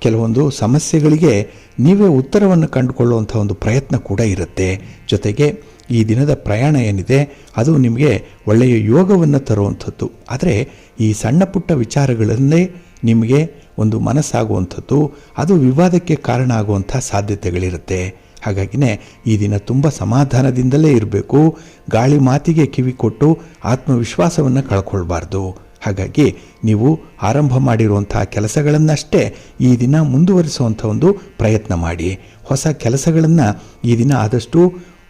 ಕೆಲವೊಂದು ಸಮಸ್ಯೆಗಳಿಗೆ ನೀವೇ ಉತ್ತರವನ್ನು ಕಂಡುಕೊಳ್ಳುವಂಥ ಒಂದು ಪ್ರಯತ್ನ ಕೂಡ ಇರುತ್ತೆ. ಜೊತೆಗೆ ಈ ದಿನದ ಪ್ರಯಾಣ ಏನಿದೆ ಅದು ನಿಮಗೆ ಒಳ್ಳೆಯ ಯೋಗವನ್ನು ತರುವಂಥದ್ದು. ಆದರೆ ಈ ಸಣ್ಣ ಪುಟ್ಟ ವಿಚಾರಗಳನ್ನೇ ನಿಮಗೆ ಒಂದು ಮನಸ್ಸಾಗುವಂಥದ್ದು, ಅದು ವಿವಾದಕ್ಕೆ ಕಾರಣ ಆಗುವಂಥ ಸಾಧ್ಯತೆಗಳಿರುತ್ತೆ. ಹಾಗಾಗಿನೇ ಈ ದಿನ ತುಂಬ ಸಮಾಧಾನದಿಂದಲೇ ಇರಬೇಕು. ಗಾಳಿ ಮಾತಿಗೆ ಕಿವಿ ಕೊಟ್ಟು ಆತ್ಮವಿಶ್ವಾಸವನ್ನು ಕಳ್ಕೊಳ್ಬಾರ್ದು. ಹಾಗಾಗಿ ನೀವು ಆರಂಭ ಮಾಡಿರುವಂತಹ ಕೆಲಸಗಳನ್ನಷ್ಟೇ ಈ ದಿನ ಮುಂದುವರಿಸುವಂಥ ಒಂದು ಪ್ರಯತ್ನ ಮಾಡಿ. ಹೊಸ ಕೆಲಸಗಳನ್ನು ಈ ದಿನ ಆದಷ್ಟು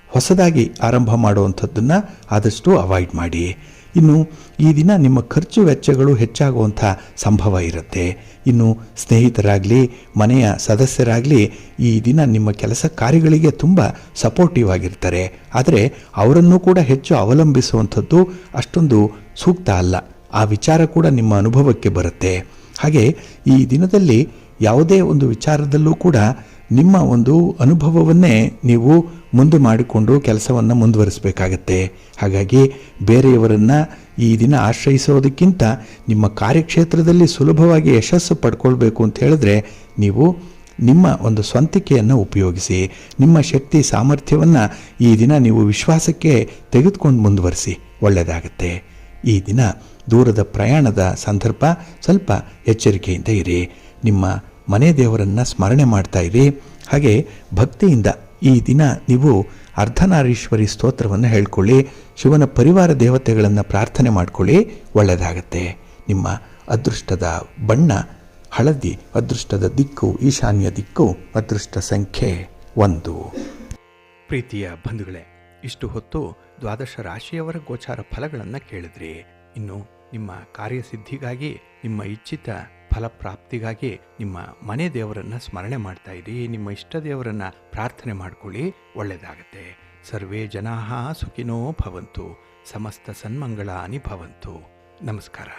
ಹೊಸದಾಗಿ ಆರಂಭ ಮಾಡುವಂಥದ್ದನ್ನು ಆದಷ್ಟು ಅವಾಯ್ಡ್ ಮಾಡಿ. ಇನ್ನು ಈ ದಿನ ನಿಮ್ಮ ಖರ್ಚು ವೆಚ್ಚಗಳು ಹೆಚ್ಚಾಗುವಂಥ ಸಂಭವ ಇರುತ್ತೆ. ಇನ್ನು ಸ್ನೇಹಿತರಾಗಲಿ ಮನೆಯ ಸದಸ್ಯರಾಗಲಿ ಈ ದಿನ ನಿಮ್ಮ ಕೆಲಸ ಕಾರ್ಯಗಳಿಗೆ ತುಂಬ ಸಪೋರ್ಟಿವ್ ಆಗಿರ್ತಾರೆ. ಆದರೆ ಅವರನ್ನು ಕೂಡ ಹೆಚ್ಚು ಅವಲಂಬಿಸುವಂಥದ್ದು ಅಷ್ಟೊಂದು ಸೂಕ್ತ ಅಲ್ಲ. ಆ ವಿಚಾರ ಕೂಡ ನಿಮ್ಮ ಅನುಭವಕ್ಕೆ ಬರುತ್ತೆ. ಹಾಗೆ ಈ ದಿನದಲ್ಲಿ ಯಾವುದೇ ಒಂದು ವಿಚಾರದಲ್ಲೂ ಕೂಡ ನಿಮ್ಮ ಒಂದು ಅನುಭವವನ್ನೇ ನೀವು ಮುಂದೆ ಮಾಡಿಕೊಂಡು ಕೆಲಸವನ್ನು ಮುಂದುವರಿಸಬೇಕಾಗತ್ತೆ. ಹಾಗಾಗಿ ಬೇರೆಯವರನ್ನು ಈ ದಿನ ಆಶ್ರಯಿಸೋದಕ್ಕಿಂತ ನಿಮ್ಮ ಕಾರ್ಯಕ್ಷೇತ್ರದಲ್ಲಿ ಸುಲಭವಾಗಿ ಯಶಸ್ಸು ಪಡ್ಕೊಳ್ಬೇಕು ಅಂತ ಹೇಳಿದ್ರೆ ನೀವು ನಿಮ್ಮ ಒಂದು ಸ್ವಂತಿಕೆಯನ್ನು ಉಪಯೋಗಿಸಿ. ನಿಮ್ಮ ಶಕ್ತಿ ಸಾಮರ್ಥ್ಯವನ್ನು ಈ ದಿನ ನೀವು ವಿಶ್ವಾಸಕ್ಕೆ ತೆಗೆದುಕೊಂಡು ಮುಂದುವರಿಸಿ. ಒಳ್ಳೆಯದಾಗತ್ತೆ. ಈ ದಿನ ದೂರದ ಪ್ರಯಾಣದ ಸಂದರ್ಭ ಸ್ವಲ್ಪ ಎಚ್ಚರಿಕೆಯಿಂದ ಇರಿ. ನಿಮ್ಮ ಮನೆ ದೇವರನ್ನು ಸ್ಮರಣೆ ಮಾಡ್ತಾ ಇರಿ. ಹಾಗೆ ಭಕ್ತಿಯಿಂದ ಈ ದಿನ ನೀವು ಅರ್ಧನಾರೀಶ್ವರಿ ಸ್ತೋತ್ರವನ್ನು ಹೇಳ್ಕೊಳ್ಳಿ. ಶಿವನ ಪರಿವಾರ ದೇವತೆಗಳನ್ನು ಪ್ರಾರ್ಥನೆ ಮಾಡ್ಕೊಳ್ಳಿ. ಒಳ್ಳೆಯದಾಗತ್ತೆ. ನಿಮ್ಮ ಅದೃಷ್ಟದ ಬಣ್ಣ ಹಳದಿ, ಅದೃಷ್ಟದ ದಿಕ್ಕು ಈಶಾನ್ಯ ದಿಕ್ಕು, ಅದೃಷ್ಟ ಸಂಖ್ಯೆ 1. ಪ್ರೀತಿಯ ಬಂಧುಗಳೇ, ಇಷ್ಟು ಹೊತ್ತು ದ್ವಾದಶ ರಾಶಿಯವರ ಗೋಚಾರ ಫಲಗಳನ್ನು ಕೇಳಿದ್ರಿ. ಇನ್ನು ನಿಮ್ಮ ಕಾರ್ಯಸಿದ್ಧಿಗಾಗಿ, ನಿಮ್ಮ ಇಚ್ಛಿತ ಫಲಪ್ರಾಪ್ತಿಗಾಗಿ ನಿಮ್ಮ ಮನೆ ದೇವರನ್ನು ಸ್ಮರಣೆ ಮಾಡ್ತಾ ಇರಿ. ನಿಮ್ಮ ಇಷ್ಟ ದೇವರನ್ನು ಪ್ರಾರ್ಥನೆ ಮಾಡ್ಕೊಳ್ಳಿ. ಒಳ್ಳೆಯದಾಗತ್ತೆ. ಸರ್ವೇ ಜನಾಃ ಸುಖಿನೋ ಭವಂತು. ಸಮಸ್ತ ಸನ್ಮಂಗಳಾನಿ ಭವಂತು. ನಮಸ್ಕಾರ.